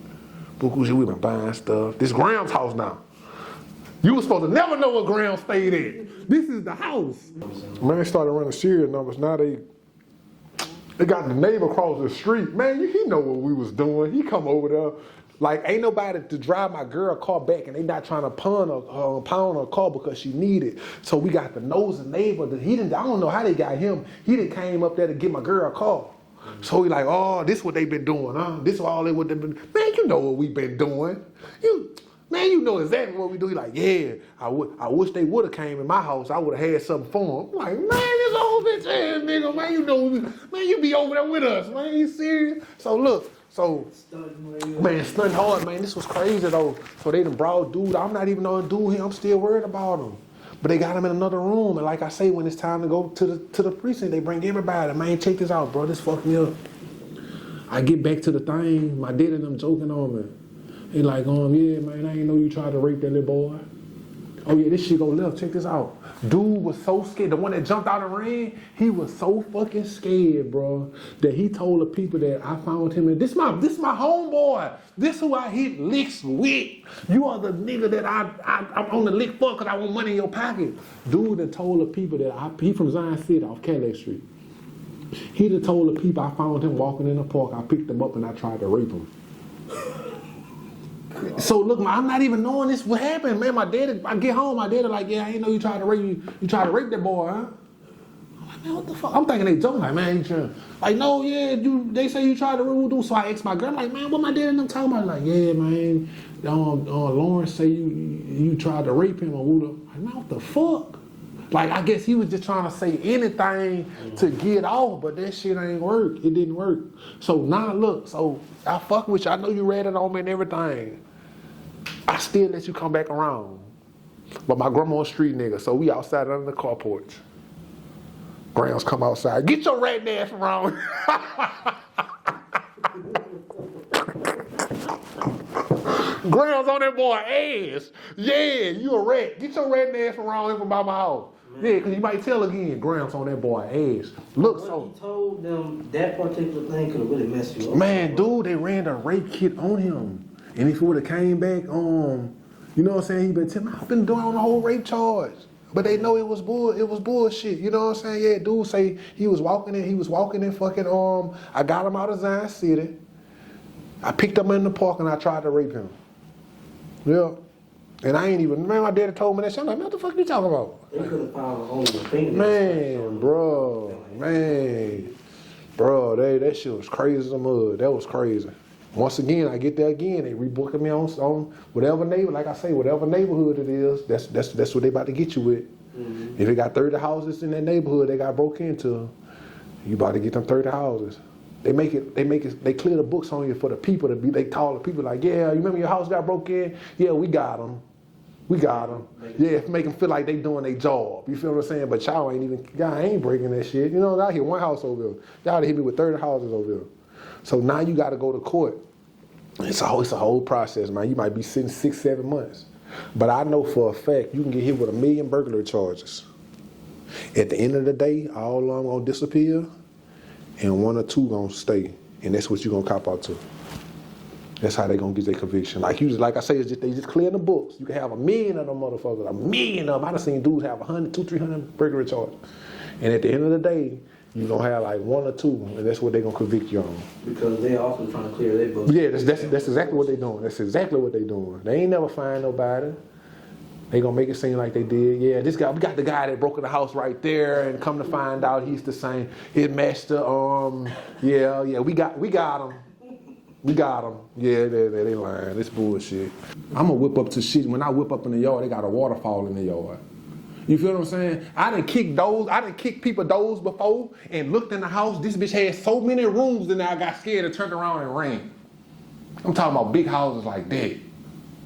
Buku shit, we been buying stuff. This Graham's house now. You was supposed to never know where Graham stayed at. This is the house. Man, they started running serial numbers. Now they got the neighbor across the street. Man, he know what we was doing. He come over there. Like, ain't nobody to drive my girl car back, and they not trying to pound her car because she needed. So we got the nosy neighbor. I don't know how they got him. He done came up there to get my girl a car. So he like, oh, this what they been doing, huh? This all they would have been. Man, you know what we been doing. You know exactly what we do. He like, yeah, I wish they would have came in my house. I would have had something for them. I'm like, man, this old bitch ass nigga, man, you know, man, you be over there with us, man. You serious? So look, man, stunned hard, man. This was crazy though. So they done brought dude. I'm not even knowing dude here. I'm still worried about him. But they got him in another room. And like I say, when it's time to go to the precinct, they bring everybody. Man, check this out, bro. This fucked me up. I get back to the thing. My dad and them joking on me. He like, yeah, man, I ain't know you tried to rape that little boy. Oh yeah, this shit go left. Check this out. Dude was so scared. The one that jumped out and ran, he was so fucking scared, bro, that he told the people that I found him. And this my homeboy. This who I hit licks with. You are the nigga that I'm on the lick for because I want money in your pocket. Dude that told the people that he from Zion City off Cadillac Street. He done told the people I found him walking in the park. I picked him up and I tried to rape him. So look, man, I'm not even knowing this what happened, man. My daddy, I get home, my daddy like, yeah, I ain't know you tried to rape that boy, huh? I'm like, man, what the fuck? I'm thinking they joking, like, man, you trying, like, no, yeah, they say you tried to rape. So I asked my girl, like, man, what my daddy and them talking about? Like, yeah, man, Lawrence say you tried to rape him or woo. Like, man, what the fuck? Like, I guess he was just trying to say anything to get off, but that shit ain't work. It didn't work. So now look, so I fuck with you. I know you read it on me and everything. I still let you come back around. But my grandma a street nigga, so we outside under the car porch. Grams come outside. Get your rat ass around. Grams on that boy ass. Yeah, you a rat. Get your rat ass around him from by my house. Yeah, because you might tell again, Grams on that boy ass. Look, what so. He told them that particular thing could have really messed you up. Man, dude, they ran a rape kit on him. And if he would have came back, you know what I'm saying? He been telling me, I've been doing on the whole rape charge. But they know it was bullshit. You know what I'm saying? Yeah, dude say he was walking in fucking, I got him out of Zion City. I picked him in the park and I tried to rape him. Yeah. And I ain't even, man, my daddy told me that shit. I'm like, man, what the fuck you talking about? They could have found a hole in your finger. Man, bro, that shit was crazy as a mud. That was crazy. Once again, I get there again. They rebooking me on whatever neighbor, like I say, whatever neighborhood it is. That's what they about to get you with. Mm-hmm. If they got 30 houses in that neighborhood, they got broke into. You about to get them 30 houses. They clear the books on you for the people to be. They call the people like, yeah, you remember your house got broke in? Yeah, we got them. Yeah, make them feel like they doing their job. You feel what I'm saying? But y'all ain't breaking that shit. You know, I hit one house over there. Y'all hit me with 30 houses over there. So now you got to go to court. It's a whole process, man. You might be sitting 6-7 months. But I know for a fact you can get hit with 1 million burglary charges. At the end of the day, all of them gonna disappear, and 1 or 2 gonna stay, and that's what you gonna cop out to. That's how they gonna get their conviction. Like I say, they just clear the books. You can have 1 million of them motherfuckers, 1 million of them. I done seen dudes have 100, 200, 300 burglary charges, and at the end of the day, you gonna have like 1 or 2, and that's what they gonna convict you on. Because they also trying to clear their books. Yeah, that's exactly what they doing. That's exactly what they doing. They ain't never find nobody. They gonna make it seem like they did. Yeah, we got the guy that broke in the house right there, and come to find out he's the same. It matched the yeah, we got him. We got them. Yeah, they lying. This bullshit. I'm gonna whip up to shit. When I whip up in the yard, they got a waterfall in the yard. You feel what I'm saying? I done kicked people doors before and looked in the house. This bitch had so many rooms in there, I got scared and turned around and ran. I'm talking about big houses like that.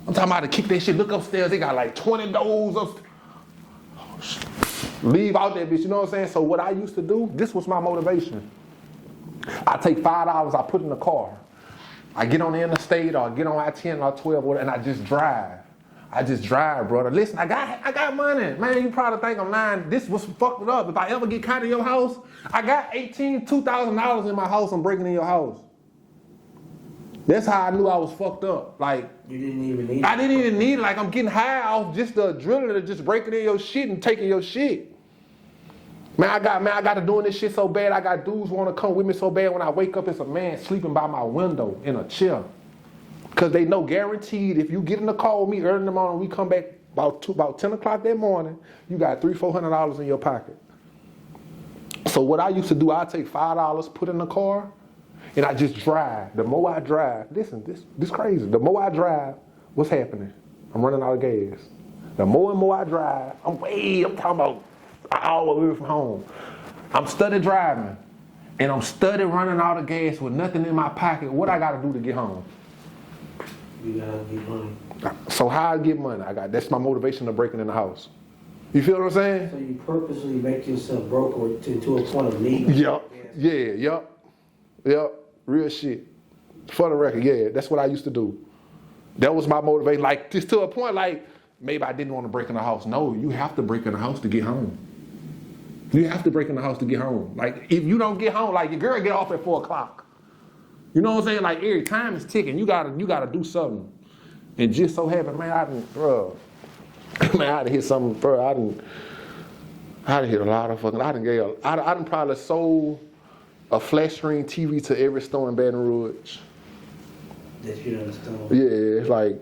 I'm talking about to kick that shit, look upstairs, they got like 20 doors up. Leave out that bitch, you know what I'm saying? So what I used to do, this was my motivation. I take $5, I put in the car. I get on the interstate or I get on I-10 or I-12 and I just drive. Brother. Listen, I got money. Man, you probably think I'm lying. This was fucked up. If I ever get caught in your house, I got $2,000 in my house. I'm breaking in your house. That's how I knew I was fucked up. Like, you didn't even need it. I didn't even need it. Like, I'm getting high off just the adrenaline of just breaking in your shit and taking your shit. Man, I got to doing this shit so bad. I got dudes want to come with me so bad. When I wake up, it's a man sleeping by my window in a chair. Because they know guaranteed if you get in the car with me early in the morning, we come back about 10 o'clock that morning, you got $300-400 in your pocket. So what I used to do, I take $5, put in the car, and I just drive. The more I drive, listen, this crazy. The more I drive, what's happening? I'm running out of gas. The more and more I drive, I'm talking about an hour away from home. I'm study driving, and I'm study running out of gas with nothing in my pocket. What I got to do to get home? You gotta get money. So how I get money? That's my motivation to breaking in the house. You feel what I'm saying? So you purposely make yourself broke or to a point of need. Yup. Yeah. Yup. Real shit. For the record, yeah, that's what I used to do. That was my motivation. Like, just to a point, like, maybe I didn't want to break in the house. No, you have to break in the house to get home. You have to break in the house to get home. Like, if you don't get home, like, your girl get off at 4 o'clock. You know what I'm saying? Like, every time is ticking. You gotta do something. And just so happened, man, I done hit something, bro. I done hit a lot of fucking, I done probably sold a flat screen TV to every store in Baton Rouge. That you understand. Yeah, it's like,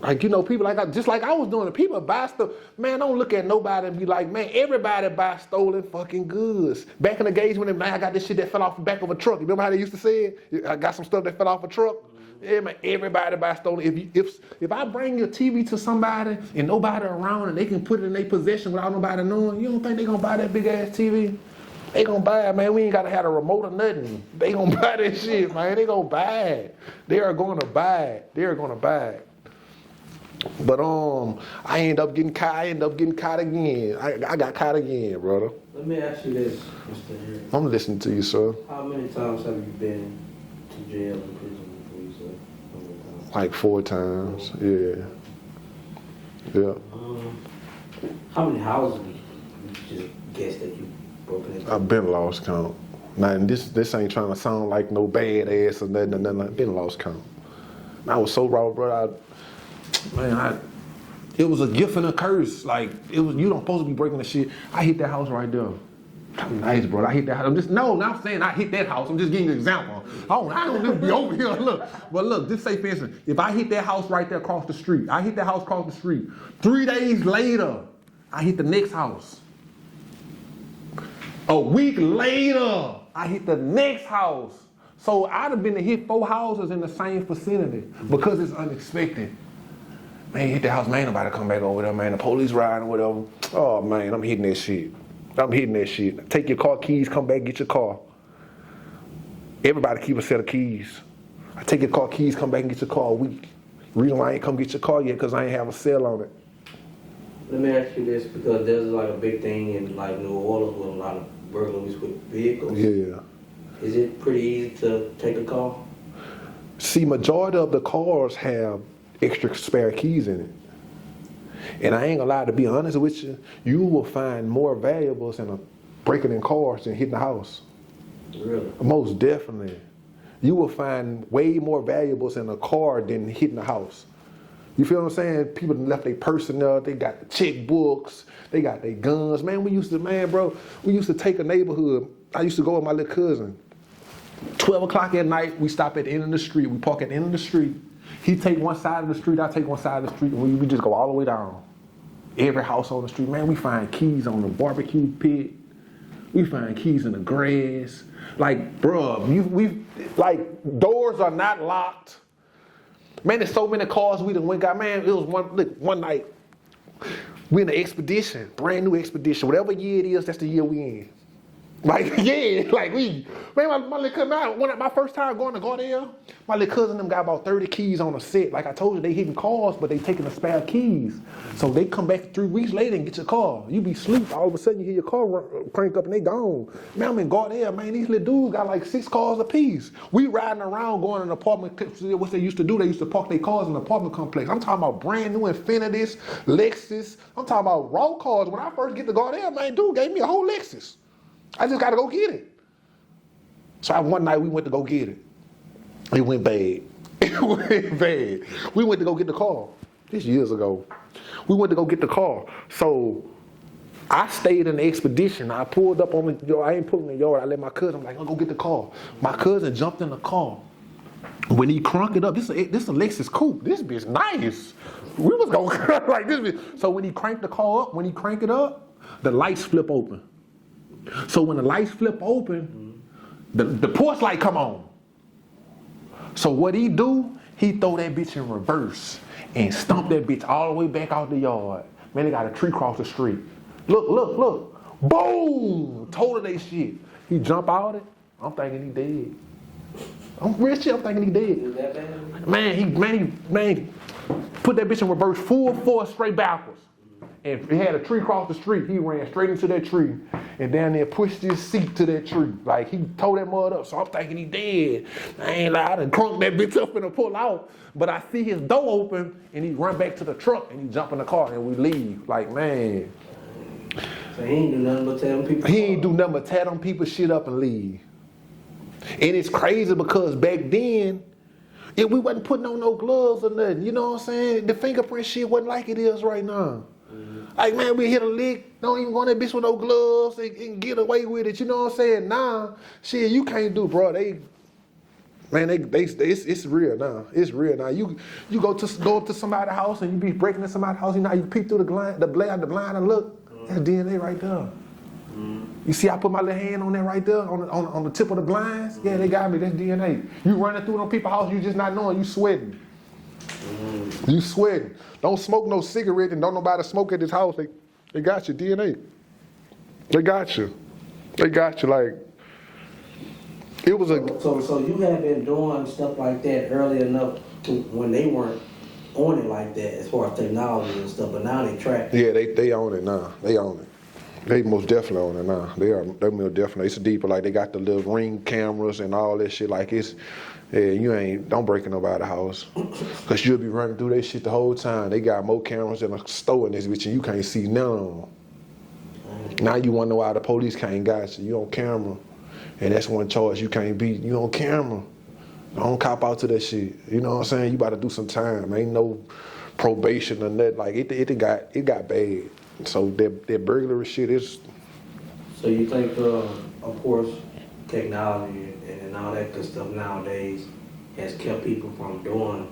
Like, people just like I was doing it. People buy stuff. Man, don't look at nobody and be like, man, everybody buy stolen fucking goods. Back in the days when I got this shit that fell off the back of a truck. You remember how they used to say it? I got some stuff that fell off a truck. Yeah, man, everybody buy stolen. If I bring your TV to somebody and nobody around and they can put it in their possession without nobody knowing, you don't think they gonna buy that big ass TV? They gonna buy it, man. We ain't gotta have a remote or nothing. They gonna buy that shit, man. They gonna buy it. They are gonna buy it. They're gonna buy it. But I end up getting caught. I end up getting caught again. I got caught again, brother. Let me ask you this, Mr. Harris. I'm listening to you, sir. How many times have you been to jail and prison before you said? How many times? Like 4 times. Yeah. Yeah. How many houses you just guess that you broken into? I've been lost count. Now, and this ain't trying to sound like no bad ass or nothing. I've been lost count. I was so raw, brother. It was a gift and a curse. Like, you don't supposed to be breaking the shit. I hit that house right there. Nice, bro. I hit that house. I'm saying I hit that house. I'm just giving you an example. I don't just be over here. Look. But look, just say for instance, if I hit that house right there across the street, 3 days later, I hit the next house. A week later, I hit the next house. So I'd have been to hit 4 houses in the same vicinity because it's unexpected. Man, hit the house, man, nobody come back over there, man. The police riding, whatever. Oh, man, I'm hitting that shit. Take your car keys, come back, get your car. Everybody keep a set of keys. I take your car keys, come back and get your car a week. Reason why I ain't come get your car yet, because I ain't have a sale on it. Let me ask you this, because there's like a big thing in like New Orleans with a lot of burglaries with vehicles. Yeah. Is it pretty easy to take a car? See, majority of the cars have extra spare keys in it. And I ain't gonna lie, to be honest with you, you will find more valuables in breaking in cars than hitting the house. Really? Most definitely. You will find way more valuables in a car than hitting the house. You feel what I'm saying? People left their personnel, they got the checkbooks, they got their guns. Man, we used to take a neighborhood. I used to go with my little cousin. 12 o'clock at night, we stop at the end of the street. We park at the end of the street. He take one side of the street, I take one side of the street, and we just go all the way down. Every house on the street, man, we find keys on the barbecue pit. We find keys in the grass. Like, bruh, like doors are not locked. Man, there's so many cars we done got. Man, it was one night. We in an expedition, brand new expedition. Whatever year it is, that's the year we in. Like, yeah, like my little cousin, my first time going to Gardell, my little cousin them got about 30 keys on a set. Like I told you, they hitting cars, but they taking the spare keys. So they come back 3 weeks later and get your car. You be asleep, all of a sudden you hear your car crank up and they gone. Man, I'm in Gardell, man, these little dudes got like 6 cars apiece. We riding around going in an apartment, what they used to do, they used to park their cars in the apartment complex. I'm talking about brand new Infinitis, Lexus. I'm talking about raw cars. When I first get to Gardell, man, dude gave me a whole Lexus. I just got to go get it. So one night we went to go get it. It went bad. We went to go get the car. This years ago. We went to go get the car. So I stayed in the expedition. I pulled up on the yard. I ain't pulling the yard. I let my cousin, I'm like, I'll go get the car. My cousin jumped in the car. When he crunked it up, this is a Lexus coupe. This bitch nice. We was going like this bitch. So when he cranked the car up, it up, the lights flip open. So when the lights flip open, the porch light come on. So what he do, he throw that bitch in reverse and stomp that bitch all the way back out the yard. Man, they got a tree across the street. Look. Boom! Told they shit. He jump out it. I'm thinking he dead. I'm real shit, I'm thinking he dead. Is that bad? Man, he put that bitch in reverse full force straight backwards. And he had a tree across the street. He ran straight into that tree and down there pushed his seat to that tree. Like, he tore that mud up. So I'm thinking he dead. I ain't lied. I done crunked that bitch up and pull out. But I see his door open and he run back to the truck and he jump in the car and we leave. Like, man. So he ain't do nothing but tear them people. He ain't do nothing but tear them people shit up and leave. And it's crazy because back then, we wasn't putting on no gloves or nothing. You know what I'm saying? The fingerprint shit wasn't like it is right now. Like, man, we hit a lick, don't even go on that bitch with no gloves and get away with it. You know what I'm saying? Nah, shit, you can't do, bro. Man, it's real now. It's real now. You go up to somebody's house and you be breaking in somebody's house. You know, you peek through the blind and look. That's DNA right there. You see, I put my little hand on that right there, on the tip of the blinds. Yeah, they got me. That's DNA. You running through them people's house, you just not knowing. You sweating. You sweating. Don't smoke no cigarette and don't nobody smoke at this house. They got your DNA. They got you. They got you. Like it was a. So you have been doing stuff like that early enough to when they weren't on it like that as far as technology and stuff, but now they track. Yeah, they own it now. They own it. They most definitely own it now. They most definitely. It's deeper. Like they got the little ring cameras and all that shit. Like it's, yeah, don't break in nobody's house, cause you'll be running through that shit the whole time. They got more cameras than a store in this bitch, and you can't see none of them. Now you wonder why the police can't got you. You on camera, and that's one charge you can't beat. You on camera. Don't cop out to that shit. You know what I'm saying? You about to do some time. Ain't no probation or nothing. Like it got bad. So that burglary shit is. So you think, of course, technology and all that good stuff nowadays has kept people from doing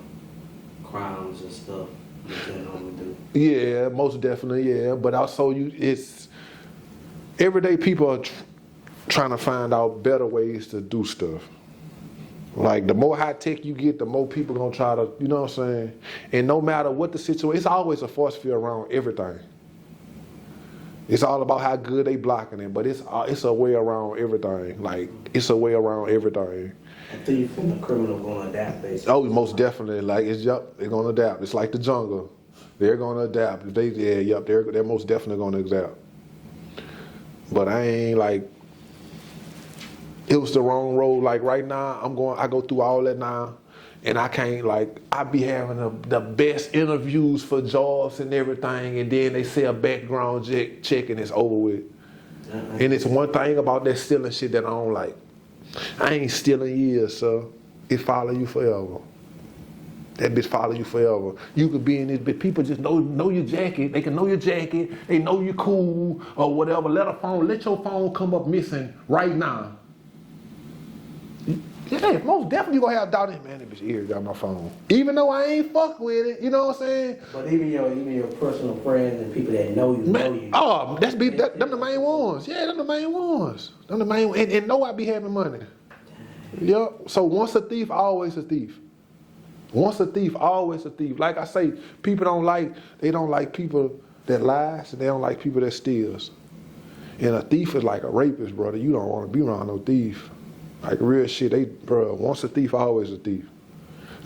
crimes and stuff that they normally do? Yeah, most definitely, yeah. But also, it's everyday people are trying to find out better ways to do stuff. Like the more high tech you get, the more people gonna try to, you know what I'm saying? And no matter what the situation, it's always a force field around everything. It's all about how good they blocking it, but it's a way around everything. Like it's a way around everything. A thief and a criminal gonna adapt, basically. Oh, most definitely. Like they're gonna adapt. It's like the jungle. They're gonna adapt. If they're most definitely gonna adapt. But I ain't like. It was the wrong road. Like right now, I go through all that now, and I can't I be having the best interviews for jobs and everything, and then they say a background check and it's over with. And it's one thing about that stealing shit that I don't like. I ain't stealing years, sir. It follow you forever. That bitch follow you forever. You could be in this bitch. People just know your jacket. They can know your jacket. They know you cool or whatever. Let your phone come up missing right now. Yeah, most definitely gonna have doubt in, man, that bitch here got my phone. Even though I ain't fuck with it, you know what I'm saying? But even your personal friends and people that know you, Oh, them the main ones. Yeah, them the main ones. Them the main and know I be having money. Yep. So once a thief, always a thief. Once a thief, always a thief. Like I say, people don't like people that lies, and they don't like people that steals. And a thief is like a rapist, brother. You don't want to be around no thief. Like real shit, once a thief, always a thief.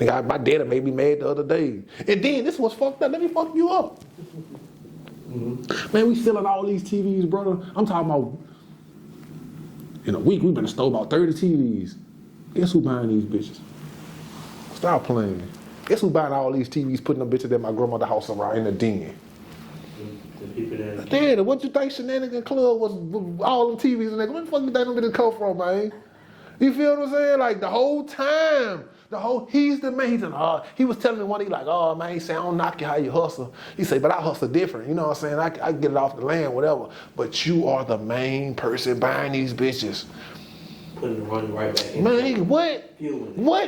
My daddy made me mad the other day. And then this was fucked up. Let me fuck you up. Mm-hmm. Man, we selling all these TVs, brother. I'm talking about, in a week, we been stole about 30 TVs. Guess who buying these bitches? Stop playing. Guess who buying all these TVs, putting them bitches at my grandmother's house around in the den? The people that... Daddy, what you think Shenanigan Club was all them TVs and that? Where the fuck you think them bitches come from, man? You feel what I'm saying? Like the whole time, he's the man. He was telling me one day, like, oh man, he said, I don't knock you how you hustle. He said, but I hustle different. You know what I'm saying? I get it off the land, whatever. But you are the main person buying these bitches. Putting the money right back in. Man, what?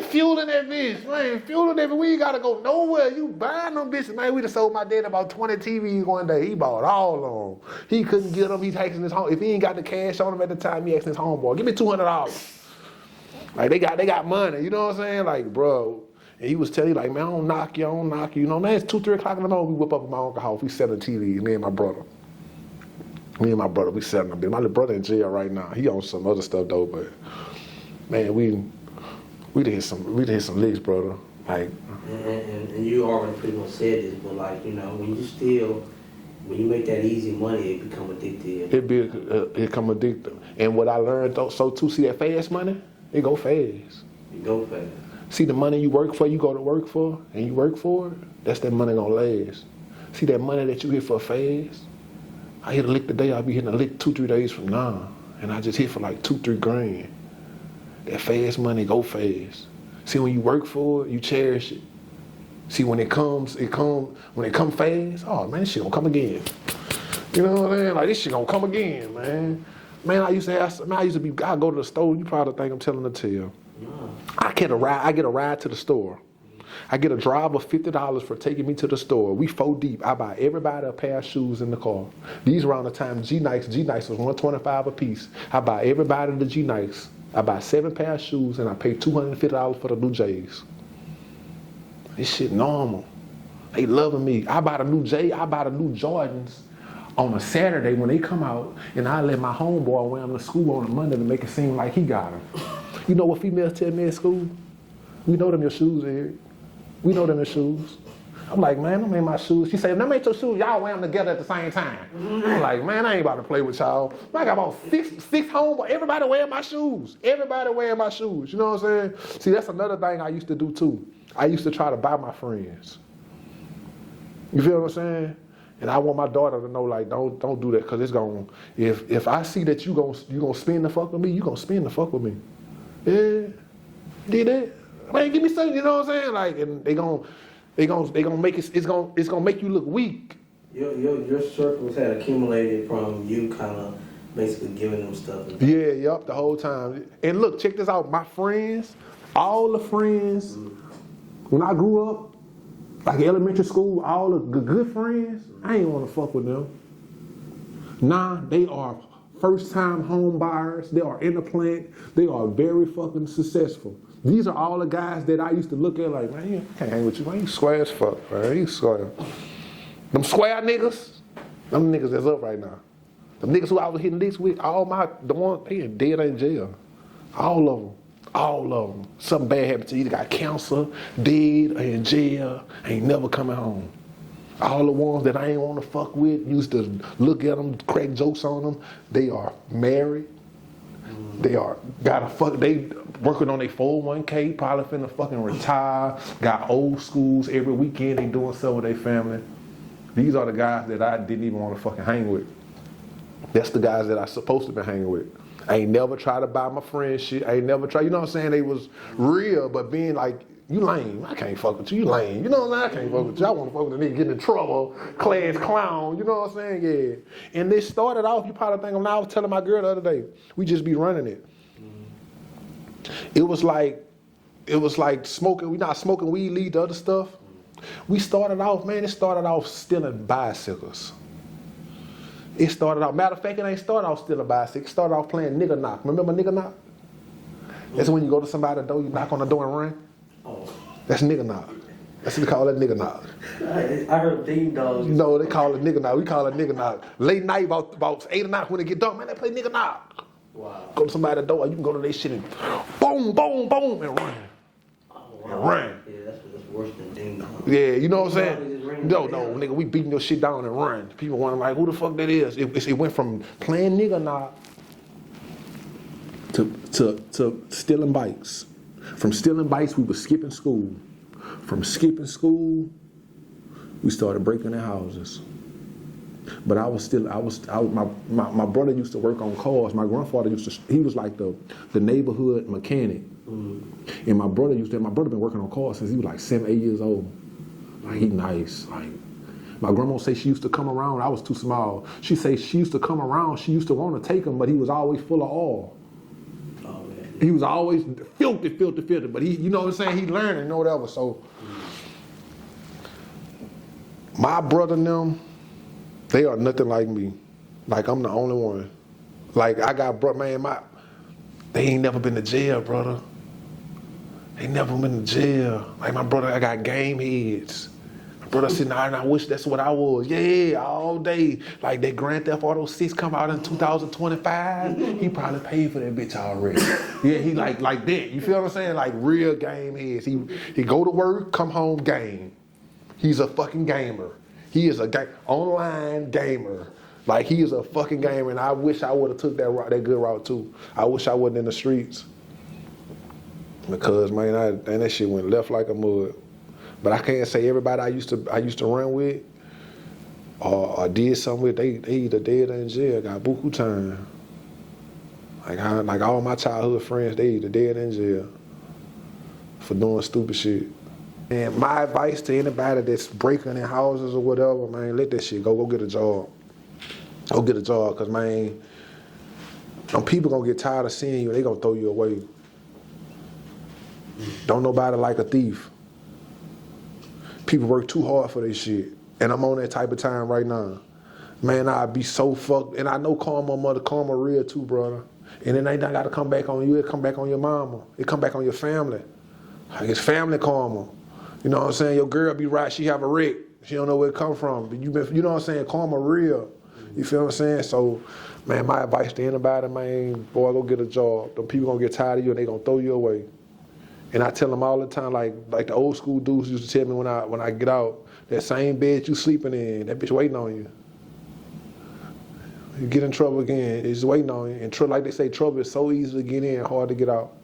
Fueling that bitch? Man, fueling that bitch. We ain't gotta go nowhere. You buying them bitches. Man, we done sold my dad about 20 TVs one day. He bought all of them. He couldn't get them. He's asking his home. If he ain't got the cash on him at the time, he asking his homeboy, give me $200. Like they got money, you know what I'm saying? Like, bro. And he was telling you, like, man, I don't knock you. You know, man, it's 2, 3 o'clock in the morning. We whip up at my uncle's house. We selling TV, me and my brother. We selling them. My little brother in jail right now. He on some other stuff though, but man, we did hit some licks, brother. Like, and you already pretty much said this, but like, you know, when you make that easy money, it become addictive. It become addictive. And what I learned though, so too, see that fast money? It go fast. It go fast. See the money you work for, you go to work for, and you work for it, that's that money gonna last. See that money that you hit for fast? I hit a lick today, I'll be hitting a lick 2, 3 days from now. And I just hit for like 2, 3 grand. That fast money go fast. See, when you work for it, you cherish it. See, when it comes fast, oh man, this shit gonna come again. You know what I'm saying? Like, this shit gonna come again, man. Man, I go to the store, you probably think I'm telling a tale. No. I get a ride to the store. I get a driver $50 for taking me to the store. We 4 deep. I buy everybody a pair of shoes in the car. These around the time G-Nikes was $125 a piece. I buy everybody the G-Nikes. I buy 7 pair of shoes and I pay $250 for the new J's. This shit normal. They loving me. I buy the new Jordans on a Saturday when they come out, and I let my homeboy wear them to school on a Monday to make it seem like he got them. You know what females tell me at school? We know them your shoes, Eric. We know them your shoes. I'm like, man, them ain't my shoes. She said, them ain't your shoes. Y'all wear them together at the same time. I'm like, man, I ain't about to play with y'all. I got about six homeboys. Everybody wearing my shoes. Everybody wearing my shoes. You know what I'm saying? See, that's another thing I used to do too. I used to try to buy my friends. You feel what I'm saying? And I want my daughter to know, like, don't do that, because it's going, if I see that you gonna spend the fuck with me, you gonna spend the fuck with me. Yeah, did that. Man, give me something, you know what I'm saying? Like, and they gonna make it's gonna make you look weak. Your circles had accumulated from you kind of basically giving them stuff. Yeah, yup, the whole time. And look, check this out. My friends, all the friends, when I grew up, like elementary school, all the good friends, I ain't want to fuck with them. Nah, they are first-time home buyers. They are in the plant. They are very fucking successful. These are all the guys that I used to look at like, man, I can't hang with you, man. You square as fuck, man. You square. Them square niggas, them niggas that's up right now. Them niggas who I was hitting this with, the ones, they are dead in jail. All of them. All of them. Something bad happened to you. Either got cancer, dead, or in jail, ain't never coming home. All the ones that I ain't want to fuck with, used to look at them, crack jokes on them, they are married. They working on their 401k, probably finna fucking retire, got old schools every weekend, they doing something with their family. These are the guys that I didn't even want to fucking hang with. That's the guys that I supposed to be hanging with. I ain't never try to buy my friend shit. I ain't never try, you know what I'm saying? They was real, but being like, you lame. I can't fuck with you. You lame. You know what I'm saying? I can't fuck with you. I want to fuck with a nigga getting in trouble, class clown. You know what I'm saying? Yeah. And they started off, you probably think, I was telling my girl the other day, we just be running it. It was like smoking, we not smoking weed, lead to other stuff. We started off stealing bicycles. It started out, matter of fact, it ain't started off stealing bicycles. It started off playing nigga knock. Remember nigga knock? That's when you go to somebody's door, you knock on the door and run. Oh. That's nigga knock. That's what they call that nigga knock. I heard ding dogs. No, they call it nigga knock. We call it nigga knock. Late night, about 8 or 9 when they get dark, man, they play nigga knock. Wow. Go to somebody's door, you can go to their shit and boom, boom, boom, and run. Oh, wow. And run. Yeah, that's worse than ding dong. Yeah, you know what I'm saying? No, nigga, we beating your shit down and run. People wondering like, who the fuck that is? It went from playing nigga knock to stealing bikes. From stealing bikes, we were skipping school. From skipping school, we started breaking their houses. But my brother used to work on cars. My grandfather he was like the neighborhood mechanic. And my brother been working on cars since he was like 7, 8 years old. Like, he nice. Like, my grandma say she used to come around. I was too small. She say she used to come around. She used to want to take him, but he was always full of oil. Oh, man. He was always filthy. But he, you know what I'm saying? He learning, you know, whatever. So, my brother and them, they are nothing like me. Like, I'm the only one. Like, I got, they ain't never been to jail, brother. They never been to jail. Like, my brother, I got game heads. My brother said, nah, I wish that's what I was. Yeah, all day. Like, that Grand Theft Auto 6 come out in 2025, he probably paid for that bitch already. Yeah, he like that. You feel what I'm saying? Like, real game heads. He go to work, come home, game. He's a fucking gamer. He is a online gamer. Like, he is a fucking gamer, and I wish I would have took that good route too. I wish I wasn't in the streets. Because, man, that shit went left like a mud. But I can't say everybody I used to run with or did something with, they either dead or in jail, got buku time. Like all my childhood friends, they either dead or in jail for doing stupid shit. And my advice to anybody that's breaking in houses or whatever, man, let that shit go get a job. Go get a job, because, man, people gonna get tired of seeing you, they gonna throw you away. Don't nobody like a thief. People work too hard for this shit. And I'm on that type of time right now. Man, I'd be so fucked. And I know karma real too, brother. And it ain't gotta come back on you, it come back on your mama. It come back on your family. Like it's family karma. You know what I'm saying? Your girl be right, she have a wreck. She don't know where it come from. But you know what I'm saying? Karma real. You feel what I'm saying? So, man, my advice to anybody, man, boy, go get a job. Them people gonna get tired of you and they gonna throw you away. And I tell them all the time, like the old school dudes used to tell me when I get out, that same bed you sleeping in, that bitch waiting on you. You get in trouble again, it's waiting on you. And like they say, trouble is so easy to get in, hard to get out.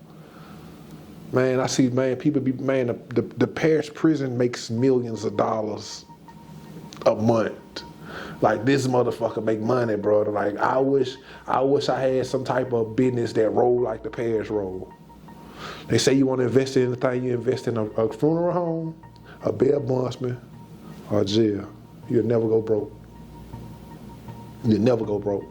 Man, I see, man, people be, man, the parish prison makes millions of dollars a month. Like this motherfucker make money, brother. Like I wish I had some type of business that roll like the parish roll. They say you want to invest in anything, you invest in a funeral home, a bail bondsman, or a jail. You'll never go broke. You'll never go broke.